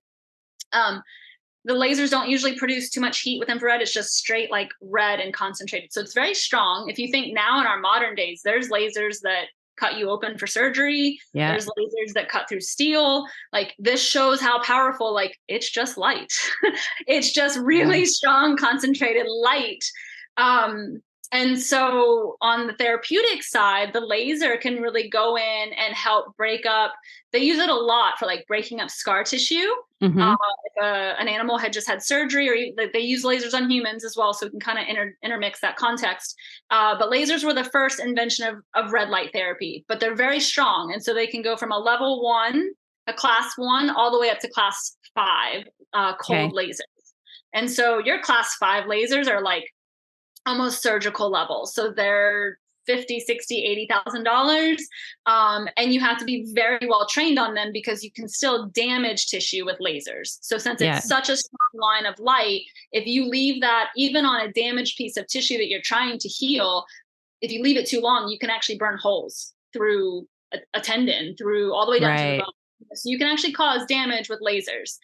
The lasers don't usually produce too much heat with infrared. It's just straight like red and concentrated. So it's very strong. If you think now in our modern days, there's lasers that cut you open for surgery. Yeah. There's lasers that cut through steel. Like this shows how powerful, like it's just light. It's just really strong, concentrated light. And so on the therapeutic side, the laser can really go in and help break up. They use it a lot for like breaking up scar tissue. Mm-hmm. If an animal had just had surgery, or they use lasers on humans as well. So we can kind of intermix that context. But lasers were the first invention of red light therapy, but they're very strong. And so they can go from a level 1, a class 1, all the way up to class 5 cold lasers. And so your class 5 lasers are like almost surgical level. So they're $50,000, $60,000, $80,000. And you have to be very well trained on them because you can still damage tissue with lasers. So since it's such a strong line of light, if you leave that even on a damaged piece of tissue that you're trying to heal, if you leave it too long, you can actually burn holes through a tendon, through all the way down to the bone. So you can actually cause damage with lasers.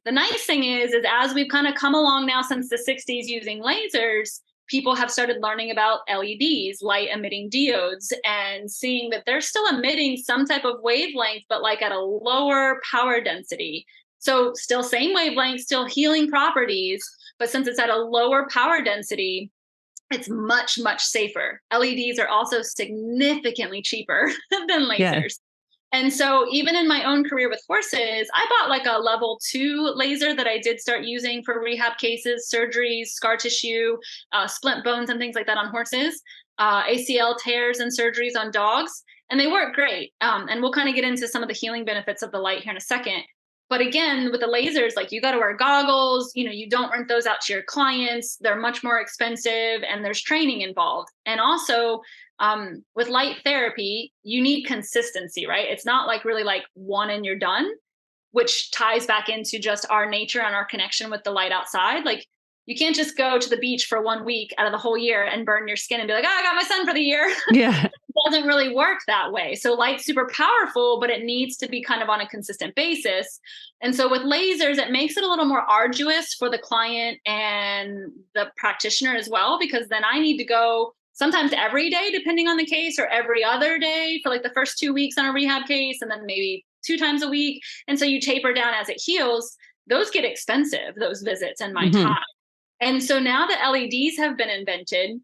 The nice thing is as we've kind of come along now since the 60s using lasers, people have started learning about LEDs, light emitting diodes, and seeing that they're still emitting some type of wavelength, but like at a lower power density. So still same wavelength, still healing properties, but since it's at a lower power density, it's much, much safer. LEDs are also significantly cheaper than lasers. Yeah. And so even in my own career with horses, I bought like a level 2 laser that I did start using for rehab cases, surgeries, scar tissue, splint bones and things like that on horses, ACL tears and surgeries on dogs. And they work great. And we'll kind of get into some of the healing benefits of the light here in a second. But again, with the lasers, like you got to wear goggles, you don't rent those out to your clients. They're much more expensive and there's training involved. And also, with light therapy, you need consistency, right? It's not like really like one and you're done, which ties back into just our nature and our connection with the light outside. Like you can't just go to the beach for 1 week out of the whole year and burn your skin and be like, oh, I got my sun for the year. Yeah. It doesn't really work that way. So light's super powerful, but it needs to be kind of on a consistent basis. And so with lasers, it makes it a little more arduous for the client and the practitioner as well, because then I need to go sometimes every day, depending on the case, or every other day for like the first 2 weeks on a rehab case, and then maybe 2 times a week. And so you taper down as it heals. Those get expensive, those visits and my time. And so now that LEDs have been invented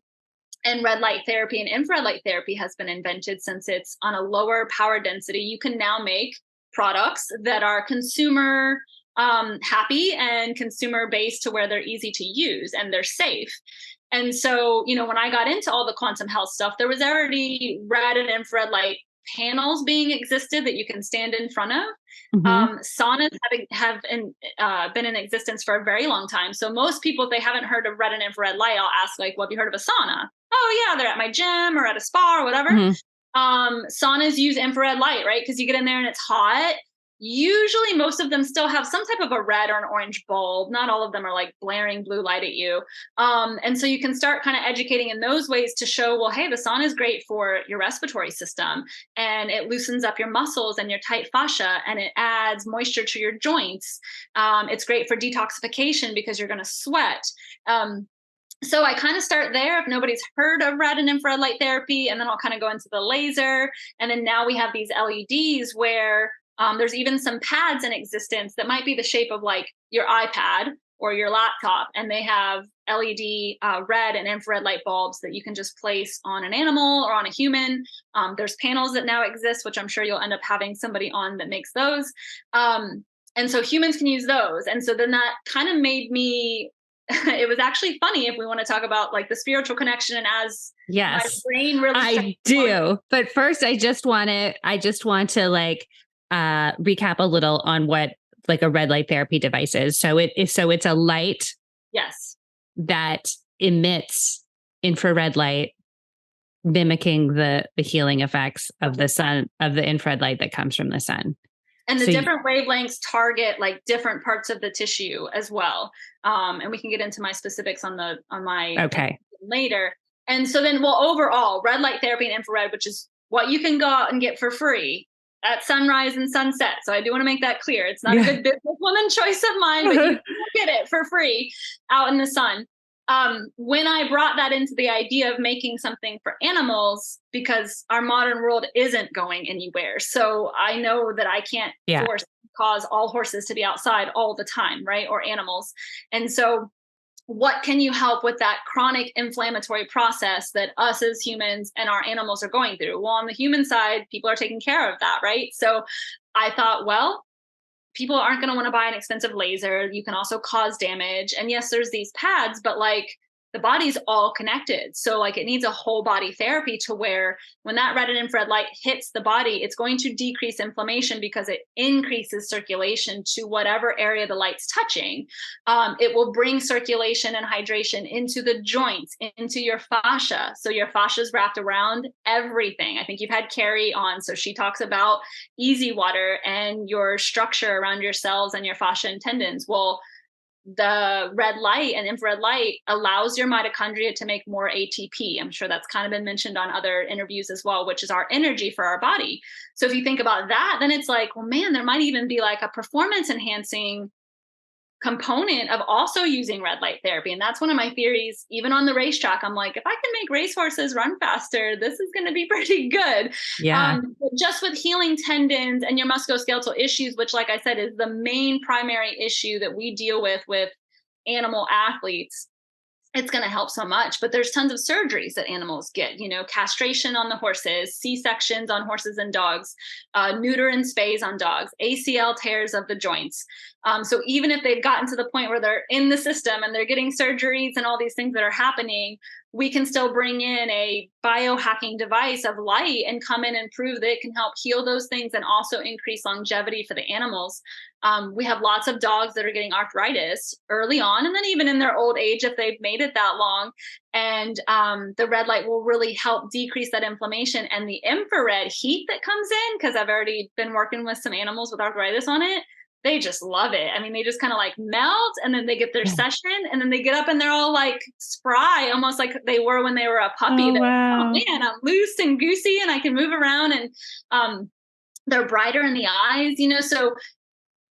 and red light therapy and infrared light therapy has been invented, since it's on a lower power density, you can now make products that are consumer happy and consumer based to where they're easy to use and they're safe. And so, when I got into all the quantum health stuff, there was already red and infrared light panels being existed that you can stand in front of. Saunas have been in existence for a very long time. So most people, if they haven't heard of red and infrared light, I'll ask like, well, have you heard of a sauna? Oh yeah, they're at my gym or at a spa or whatever. Saunas use infrared light, right? Because you get in there and it's hot. Usually most of them still have some type of a red or an orange bulb. Not all of them are like blaring blue light at you. And so you can start kind of educating in those ways to show, well, hey, the sauna is great for your respiratory system and it loosens up your muscles and your tight fascia and it adds moisture to your joints. It's great for detoxification because you're going to sweat. So I kind of start there if nobody's heard of red and infrared light therapy, and then I'll kind of go into the laser. And then now we have these LEDs where there's even some pads in existence that might be the shape of like your iPad or your laptop. And they have LED red and infrared light bulbs that you can just place on an animal or on a human. There's panels that now exist, which I'm sure you'll end up having somebody on that makes those. And so humans can use those. And so then that kind of made me, it was actually funny if we want to talk about like the spiritual connection and as my brain really I do. But first I just want to like recap a little on what like a red light therapy device is. So it's a light that emits infrared light, mimicking the healing effects of the sun, of the infrared light that comes from the sun. And the different wavelengths target like different parts of the tissue as well. And we can get into my specifics on my later. And so then, well, overall, red light therapy and infrared, which is what you can go out and get for free at sunrise and sunset. So I do want to make that clear. It's not a good businesswoman choice of mine, but you can get it for free out in the sun. When I brought that into the idea of making something for animals, because our modern world isn't going anywhere. So I know that I can't cause all horses to be outside all the time, right? Or animals. And so what can you help with that chronic inflammatory process that us as humans and our animals are going through? Well, on the human side, people are taking care of that, right? So I thought, well, people aren't going to want to buy an expensive laser. You can also cause damage. And yes, there's these pads, but like the body's all connected. So like it needs a whole body therapy to where when that red and infrared light hits the body, it's going to decrease inflammation because it increases circulation to whatever area the light's touching. It will bring circulation and hydration into the joints, into your fascia. So your fascia is wrapped around everything. I think you've had Carrie on. So she talks about easy water and your structure around your cells and your fascia and tendons. Well, the red light and infrared light allows your mitochondria to make more ATP. I'm sure that's kind of been mentioned on other interviews as well, which is our energy for our body. So if you think about that, then it's like, well, man, there might even be like a performance enhancing component of also using red light therapy. And that's one of my theories, even on the racetrack. I'm like, if I can make racehorses run faster, this is going to be pretty good. Yeah. Just with healing tendons and your musculoskeletal issues, which, like I said, is the main primary issue that we deal with animal athletes, it's going to help so much. But there's tons of surgeries that animals get, castration on the horses, C-sections on horses and dogs, neuter and spays on dogs, ACL tears of the joints. So even if they've gotten to the point where they're in the system and they're getting surgeries and all these things that are happening, we can still bring in a biohacking device of light and come in and prove that it can help heal those things and also increase longevity for the animals. We have lots of dogs that are getting arthritis early on, and then even in their old age, if they've made it that long. And the red light will really help decrease that inflammation. And the infrared heat that comes in, because I've already been working with some animals with arthritis on it, they just love it. I mean, they just kind of like melt, and then they get their session, and then they get up and they're all like spry, almost like they were when they were a puppy. Oh, wow. Like, oh man, I'm loose and goosey and I can move around, and they're brighter in the eyes, So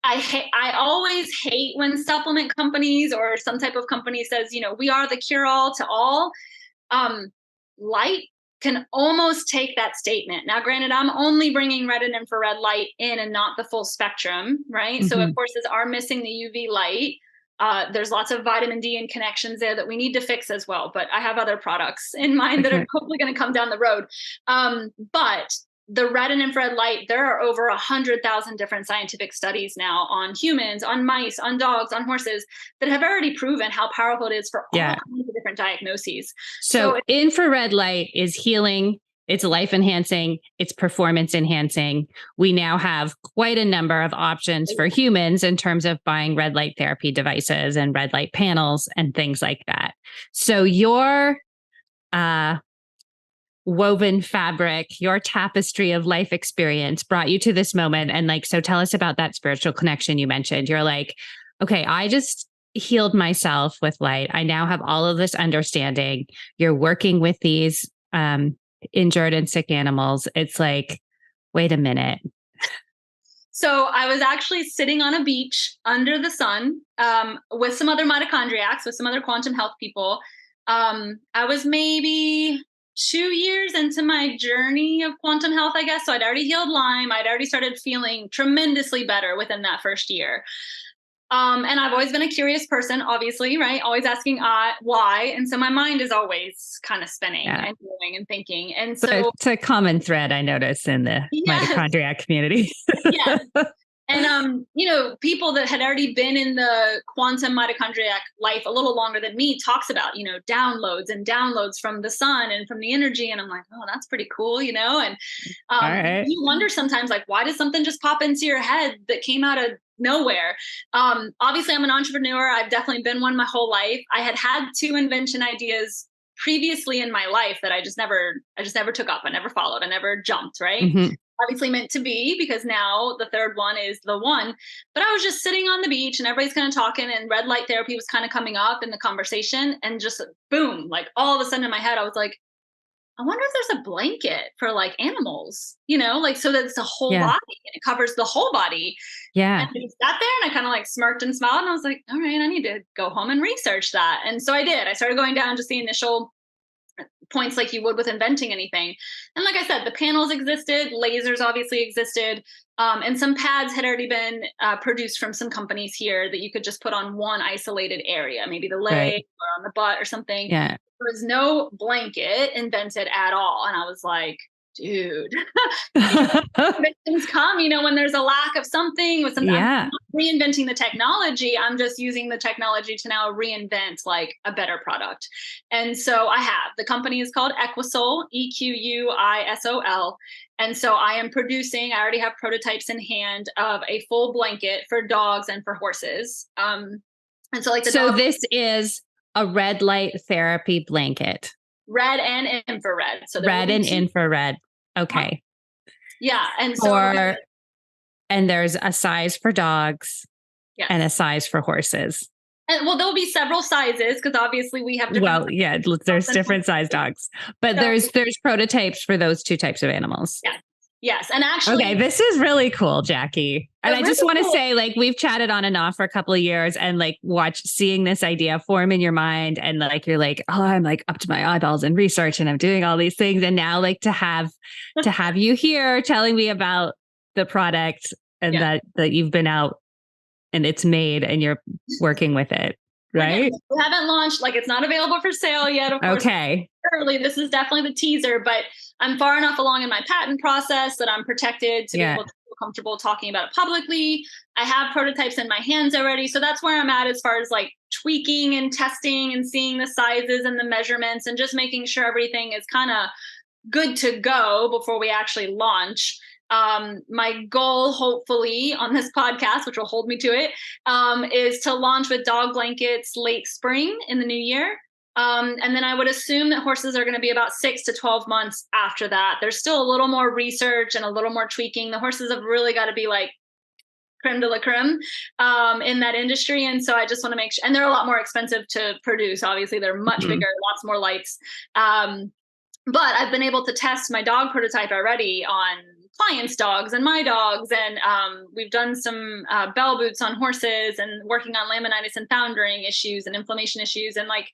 I always hate when supplement companies or some type of company says, we are the cure all to all. Light can almost take that statement. Now, granted, I'm only bringing red and infrared light in and not the full spectrum, right? Mm-hmm. So if horses are missing the UV light, there's lots of vitamin D and connections there that we need to fix as well. But I have other products in mind that are hopefully going to come down the road. But the red and infrared light, there are over 100,000 different scientific studies now on humans, on mice, on dogs, on horses that have already proven how powerful it is for all kinds of different diagnoses. So infrared light is healing. It's life enhancing. It's performance enhancing. We now have quite a number of options for humans in terms of buying red light therapy devices and red light panels and things like that. So your woven fabric, your tapestry of life experience brought you to this moment. And so tell us about that spiritual connection you mentioned. You're like, okay, I just healed myself with light. I now have all of this understanding. You're working with these injured and sick animals. It's like, wait a minute. So I was actually sitting on a beach under the sun with some other mitochondriacs, with some other quantum health people. I was maybe 2 years into my journey of quantum health, I guess. So I'd already healed Lyme. I'd already started feeling tremendously better within that first year. And I've always been a curious person, obviously, right? Always asking why. And so my mind is always kind of spinning and going and thinking. And so it's a common thread I notice in the mitochondriac community. Yes. And, people that had already been in the quantum mitochondriac life a little longer than me talks about, downloads from the sun and from the energy. And I'm like, oh, that's pretty cool, and you wonder sometimes, like, why does something just pop into your head that came out of nowhere? Obviously, I'm an entrepreneur. I've definitely been one my whole life. I had 2 invention ideas previously in my life that I just never took up. I never followed. I never jumped, right? Mm-hmm. Obviously meant to be, because now the third one is the one. But I was just sitting on the beach and everybody's kind of talking, and red light therapy was kind of coming up in the conversation, and just boom, like all of a sudden in my head, I was like, I wonder if there's a blanket for like animals, like so that it's a whole Yeah. body and it covers the whole body. Yeah. And I sat there and I kind of like smirked and smiled and I was like, all right, I need to go home and research that. And so I did. I started going down just the initial points like you would with inventing anything. And like I said, the panels existed, lasers obviously existed, and some pads had already been produced from some companies here that you could just put on one isolated area, maybe the leg Right. or on the butt or something. Yeah. There was no blanket invented at all. And I was like, dude, inventions come, when there's a lack of something with something. Yeah. I'm not reinventing the technology. I'm just using the technology to now reinvent like a better product. And so the company is called Equisol, Equisol. And so I already have prototypes in hand of a full blanket for dogs and for horses. And so like this is a red light therapy blanket. Red and infrared. So red and infrared. Okay. Yeah. And so and there's a size for dogs and a size for horses. And there'll be several sizes because obviously we have different. Well, yeah, there's different size dogs, but there's prototypes for those two types of animals. Yeah. Yes. And actually, okay, this is really cool, Jackie. And I just want to say, like, we've chatted on and off for a couple of years and like seeing this idea form in your mind. And like, you're like, oh, I'm like up to my eyeballs in research and I'm doing all these things. And now like to have you here telling me about the product and that you've been out and it's made and you're working with it. Right. We haven't launched, like it's not available for sale yet. Of course, okay. Early. This is definitely the teaser, but I'm far enough along in my patent process that I'm protected to be able to feel comfortable talking about it publicly. I have prototypes in my hands already. So that's where I'm at as far as like tweaking and testing and seeing the sizes and the measurements and just making sure everything is kind of good to go before we actually launch. My goal, hopefully, on this podcast, which will hold me to it, is to launch with dog blankets late spring in the new year. And then I would assume that horses are going to be about 6 to 12 months after that. There's still a little more research and a little more tweaking. The horses have really got to be like creme de la creme in that industry. And so I just want to make sure, and they're a lot more expensive to produce. Obviously, they're much bigger, lots more lights. But I've been able to test my dog prototype already on clients' dogs and my dogs. And we've done some bell boots on horses and working on laminitis and foundering issues and inflammation issues. And like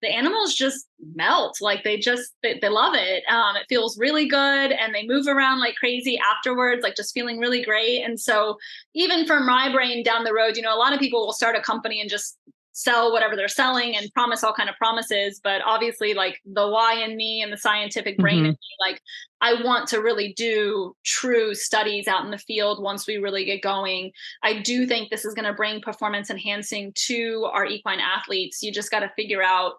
the animals just melt, like they love it. It feels really good. And they move around like crazy afterwards, like just feeling really great. And so even for my brain down the road, a lot of people will start a company and just sell whatever they're selling and promise all kind of promises. But obviously like the why in me and the scientific brain in me, like I want to really do true studies out in the field once we really get going. I do think this is going to bring performance enhancing to our equine athletes. You just got to figure out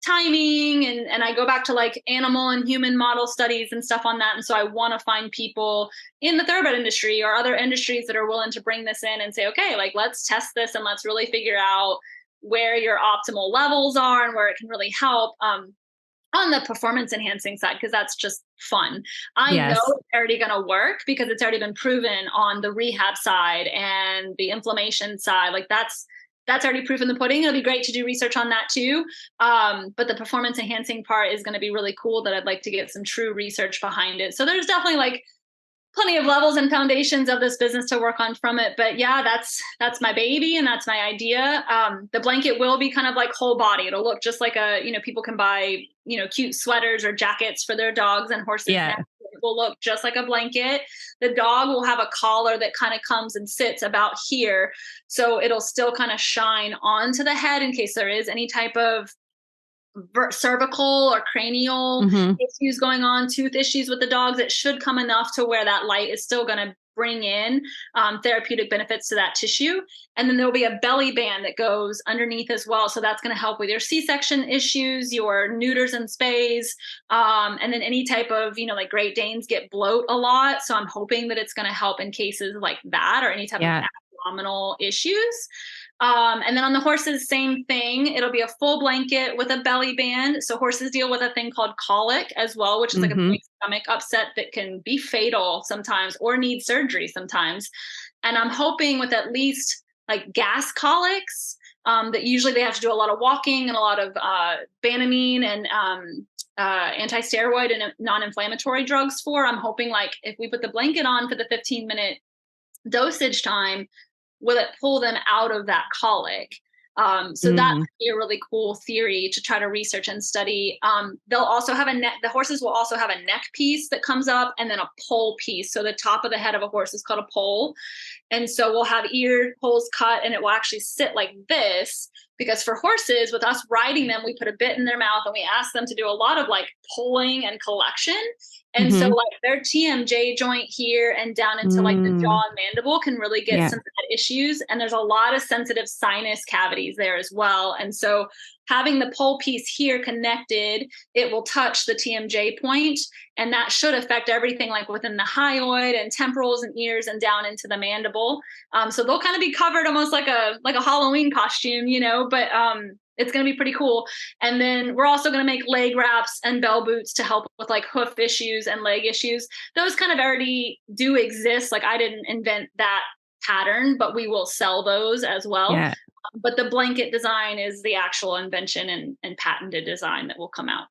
timing. And I go back to like animal and human model studies and stuff on that. And so I want to find people in the thoroughbred industry or other industries that are willing to bring this in and say, okay, like let's test this and let's really figure out where your optimal levels are and where it can really help on the performance enhancing side, because that's just fun. I know it's already going to work because it's already been proven on the rehab side and the inflammation side. Like that's already proof in the pudding. It'll be great to do research on that too. But the performance enhancing part is going to be really cool that I'd like to get some true research behind it. So there's definitely like plenty of levels and foundations of this business to work on from it. But yeah, that's my baby and that's my idea. The blanket will be kind of like whole body. It'll look just like people can buy, cute sweaters or jackets for their dogs and horses. Yeah. It will look just like a blanket. The dog will have a collar that kind of comes and sits about here. So it'll still kind of shine onto the head in case there is any type of cervical or cranial issues going on, tooth issues with the dogs. It should come enough to where that light is still going to bring in therapeutic benefits to that tissue. And then there'll be a belly band that goes underneath as well. So that's going to help with your C-section issues, your neuters and spays, and then any type of, like Great Danes get bloat a lot. So I'm hoping that it's going to help in cases like that or any type of abdominal issues. And then on the horses, same thing. It'll be a full blanket with a belly band. So horses deal with a thing called colic as well, which is like a big stomach upset that can be fatal sometimes or need surgery sometimes. And I'm hoping with at least like gas colics, that usually they have to do a lot of walking and a lot of Banamine and anti-steroid and non-inflammatory drugs for. I'm hoping like if we put the blanket on for the 15-minute dosage time, will it pull them out of that colic? So that would be a really cool theory to try to research and study. They'll also have the horses will also have a neck piece that comes up and then a pole piece. So the top of the head of a horse is called a pole. And so we'll have ear holes cut and it will actually sit like this, because for horses, with us riding them, we put a bit in their mouth and we ask them to do a lot of like pulling and collection. And so like their TMJ joint here and down into like the jaw and mandible can really get some bad issues. And there's a lot of sensitive sinus cavities there as well. And so having the pole piece here connected, it will touch the TMJ point, and that should affect everything like within the hyoid and temporals and ears and down into the mandible. So they'll kind of be covered almost like a Halloween costume, you know, but it's going to be pretty cool. And then we're also going to make leg wraps and bell boots to help with like hoof issues and leg issues. Those kind of already do exist. Like I didn't invent that pattern, but we will sell those as well. Yeah. But the blanket design is the actual invention and patented design that will come out.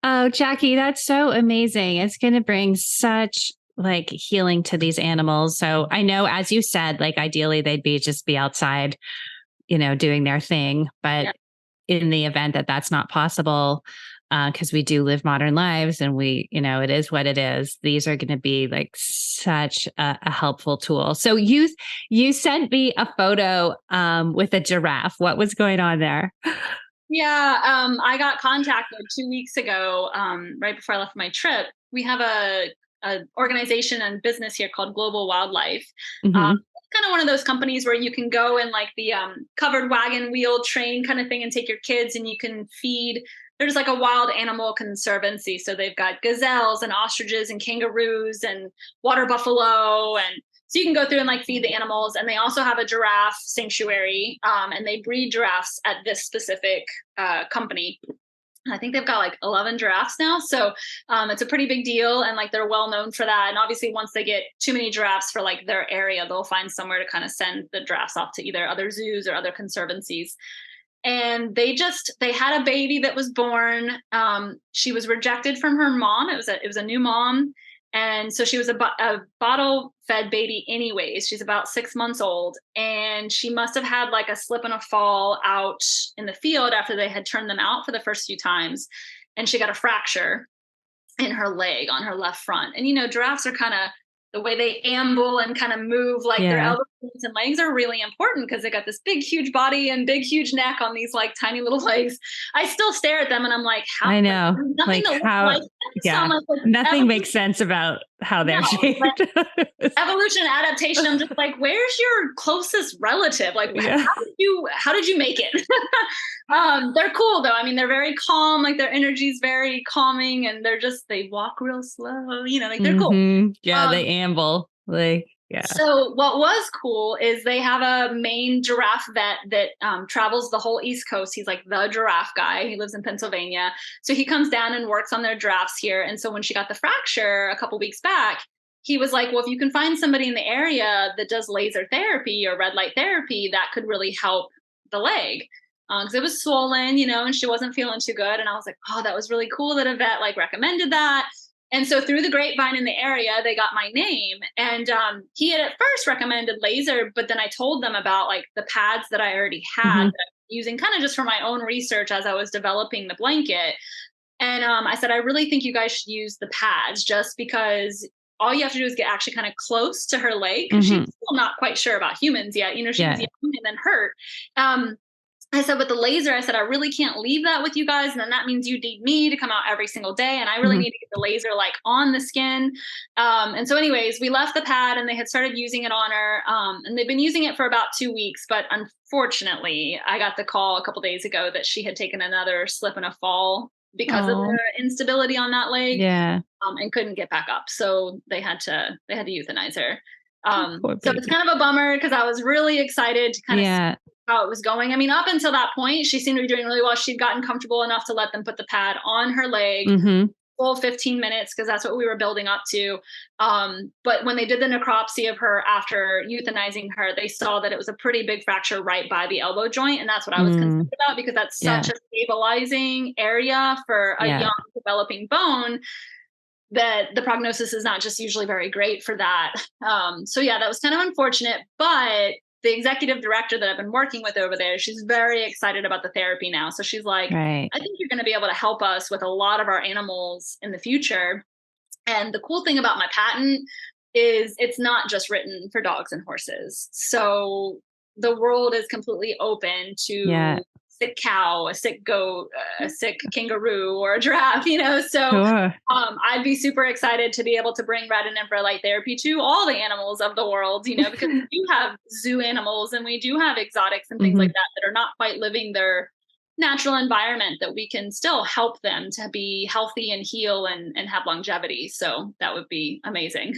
Oh, Jackie, that's so amazing. It's going to bring such like healing to these animals. So I know, as you said, like ideally they'd just be outside, you know, doing their thing. But in the event that that's not possible, because we do live modern lives and we, you know, it is what it is. These are going to be like such a helpful tool. So you sent me a photo with a giraffe. What was going on there? Yeah, I got contacted 2 weeks ago, right before I left my trip. We have a organization and business here called Global Wildlife. Kind of one of those companies where you can go in like the covered wagon wheel train kind of thing and take your kids and you can feed. There's like a wild animal conservancy. So they've got gazelles and ostriches and kangaroos and water buffalo. And so you can go through and like feed the animals. And they also have a giraffe sanctuary, and they breed giraffes at this specific company. I think they've got like 11 giraffes now. So it's a pretty big deal. And like, they're well known for that. And obviously once they get too many giraffes for like their area, they'll find somewhere to kind of send the giraffes off to either other zoos or other conservancies. And they had a baby that was born. She was rejected from her mom. It was a new mom. And so she was a bottle fed baby anyways. She's about 6 months old. And she must have had like a slip and a fall out in the field after they had turned them out for the first few times. And she got a fracture in her leg on her left front. And, you know, giraffes are kind of, the way they amble and kind of move, like their elbows and legs are really important because they got this big, huge body and big, huge neck on these like tiny little legs. I still stare at them and I'm like, how? I know. Nothing like how? Nothing makes sense about how they're shaped. Evolution, adaptation. I'm just like, where's your closest relative? Like, how did you make it? They're cool though. I mean, they're very calm. Like their energy is very calming, and they walk real slow. You know, like they're cool. Yeah, they amble. Like, yeah. So what was cool is they have a main giraffe vet that travels the whole East Coast. He's like the giraffe guy. He lives in Pennsylvania. So he comes down and works on their giraffes here. And so when she got the fracture a couple weeks back, he was like, well, if you can find somebody in the area that does laser therapy or red light therapy, that could really help the leg. Because it was swollen, you know, and she wasn't feeling too good. And I was like, oh, that was really cool that a vet like recommended that. And so through the grapevine in the area, they got my name. And he had at first recommended laser, but then I told them about like the pads that I already had that I was using kind of just for my own research as I was developing the blanket. And I said, I really think you guys should use the pads just because all you have to do is get actually kind of close to her leg. She's still not quite sure about humans yet. You know, she was young and then hurt. I said, with the laser, I said, I really can't leave that with you guys. And then that means you need me to come out every single day. And I really need to get the laser like on the skin. And so anyways, we left the pad and they had started using it on her. And they've been using it for about 2 weeks. But unfortunately, I got the call a couple days ago that she had taken another slip and a fall because of the instability on that leg. And couldn't get back up. So they had to euthanize her. So it's kind of a bummer because I was really excited to kind of see how it was going. I mean, up until that point, she seemed to be doing really well. She'd gotten comfortable enough to let them put the pad on her leg. full 15 minutes because that's what we were building up to. But when they did the necropsy of her after euthanizing her, they saw that it was a pretty big fracture right by the elbow joint. And that's what I was concerned about, because that's such a stabilizing area for a young developing bone, that the prognosis is not just usually very great for that. So yeah, that was kind of unfortunate, but the executive director that I've been working with over there, she's very excited about the therapy now. So she's like, I think you're going to be able to help us with a lot of our animals in the future. And the cool thing about my patent is it's not just written for dogs and horses. So the world is completely open to sick cow, a sick goat, a sick kangaroo, or a giraffe, so I'd be super excited to be able to bring red and infrared light therapy to all the animals of the world, because we do have zoo animals and we do have exotics and things like that are not quite living their natural environment, that we can still help them to be healthy and heal and have longevity. So that would be amazing.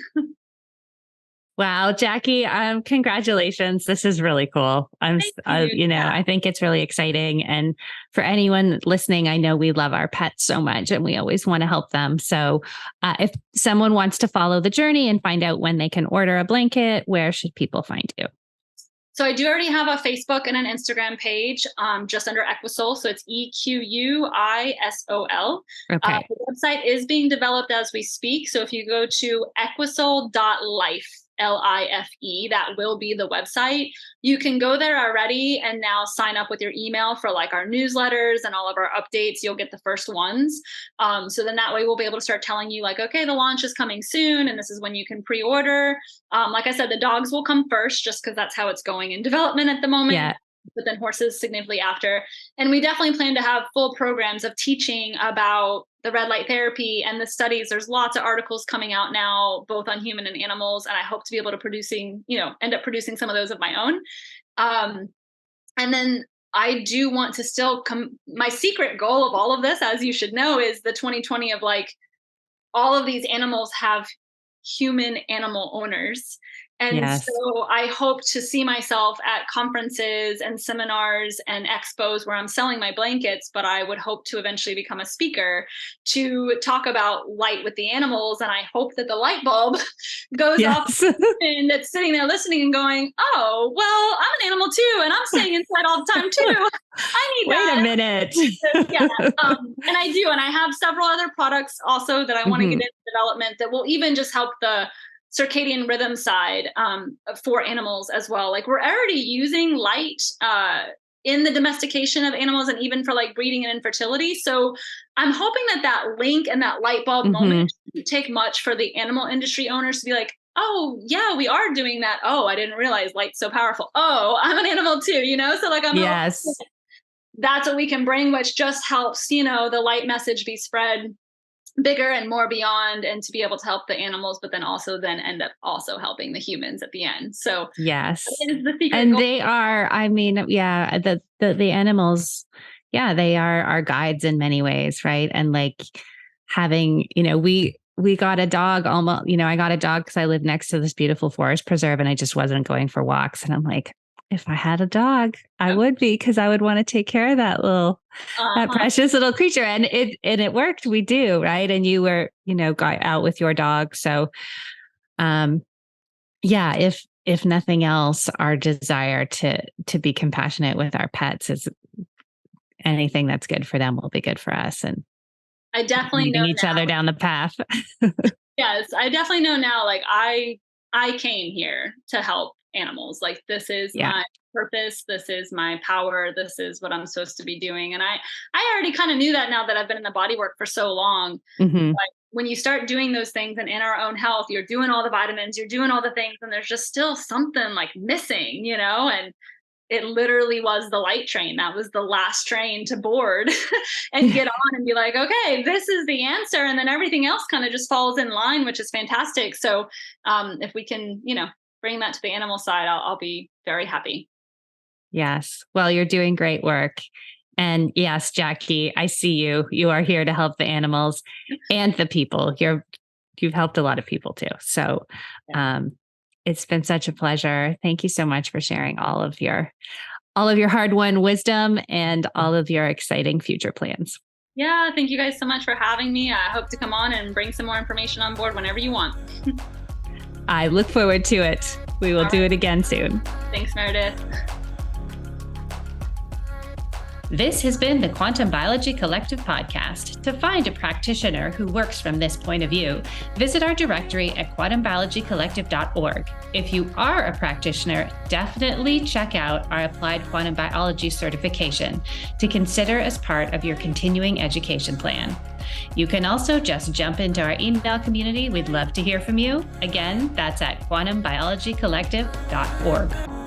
Wow, Jackie, congratulations. This is really cool. I think it's really exciting. And for anyone listening, I know we love our pets so much and we always want to help them. So if someone wants to follow the journey and find out when they can order a blanket, where should people find you? So I do already have a Facebook and an Instagram page, just under Equisol. So it's EQUISOL. Okay. The website is being developed as we speak. So if you go to equisol.life, LIFE, that will be the website. You can go there already and now sign up with your email for like our newsletters and all of our updates. You'll get the first ones. So then that way we'll be able to start telling you like, okay, the launch is coming soon and this is when you can pre-order. Like I said, the dogs will come first just because that's how it's going in development at the moment. Yeah. But then horses significantly after. And we definitely plan to have full programs of teaching about the red light therapy and the studies. There's lots of articles coming out now, both on human and animals. And I hope to be able to end up producing some of those of my own. And then I do want to still my secret goal of all of this, as you should know, is the 2020 of like, all of these animals have human animal owners. And so I hope to see myself at conferences and seminars and expos where I'm selling my blankets, but I would hope to eventually become a speaker to talk about light with the animals. And I hope that the light bulb goes off and that's sitting there listening and going, oh, well, I'm an animal too. And I'm staying inside all the time too. I need that. Wait a minute. And I do. And I have several other products also that I want to get into development that will even just help the circadian rhythm side for animals as well. Like we're already using light in the domestication of animals and even for like breeding and infertility. So I'm hoping that link and that light bulb moment doesn't take much for the animal industry owners to be like, oh yeah, we are doing that. Oh, I didn't realize light's so powerful. Oh, I'm an animal too, So like I'm that's what we can bring, which just helps, the light message be spread bigger and more beyond, and to be able to help the animals, but then also end up also helping the humans at the end. So yes, the secret and goal. They are, the animals, they are our guides in many ways. Right. And like having, we got a dog almost, I got a dog because I live next to this beautiful forest preserve and I just wasn't going for walks. And I'm like, if I had a dog, I would be, because I would want to take care of that that precious little creature. And it worked. We do. Right. And you were, got out with your dog. So, if nothing else, our desire to be compassionate with our pets is anything that's good for them will be good for us. And I definitely leading each other down the path. Yes. I definitely know now, like I came here to help animals. Like this is my purpose. This is my power. This is what I'm supposed to be doing. And I already kind of knew that now that I've been in the body work for so long. Like when you start doing those things and in our own health, you're doing all the vitamins, you're doing all the things, and there's just still something like missing, and it literally was the light train. That was the last train to board and get on and be like, okay, this is the answer. And then everything else kind of just falls in line, which is fantastic. So if we can, bring that to the animal side, I'll be very happy. Yes. Well, you're doing great work. And yes, Jackie, I see you. You are here to help the animals and the people. You've helped a lot of people too. So it's been such a pleasure. Thank you so much for sharing all of your hard-won wisdom and all of your exciting future plans. Yeah, thank you guys so much for having me. I hope to come on and bring some more information on board whenever you want. I look forward to it. We will do it again soon. Thanks, Meredith. This has been the Quantum Biology Collective podcast. To find a practitioner who works from this point of view, visit our directory at quantumbiologycollective.org. If you are a practitioner, definitely check out our Applied Quantum Biology certification to consider as part of your continuing education plan. You can also just jump into our email community. We'd love to hear from you. Again, that's at quantumbiologycollective.org.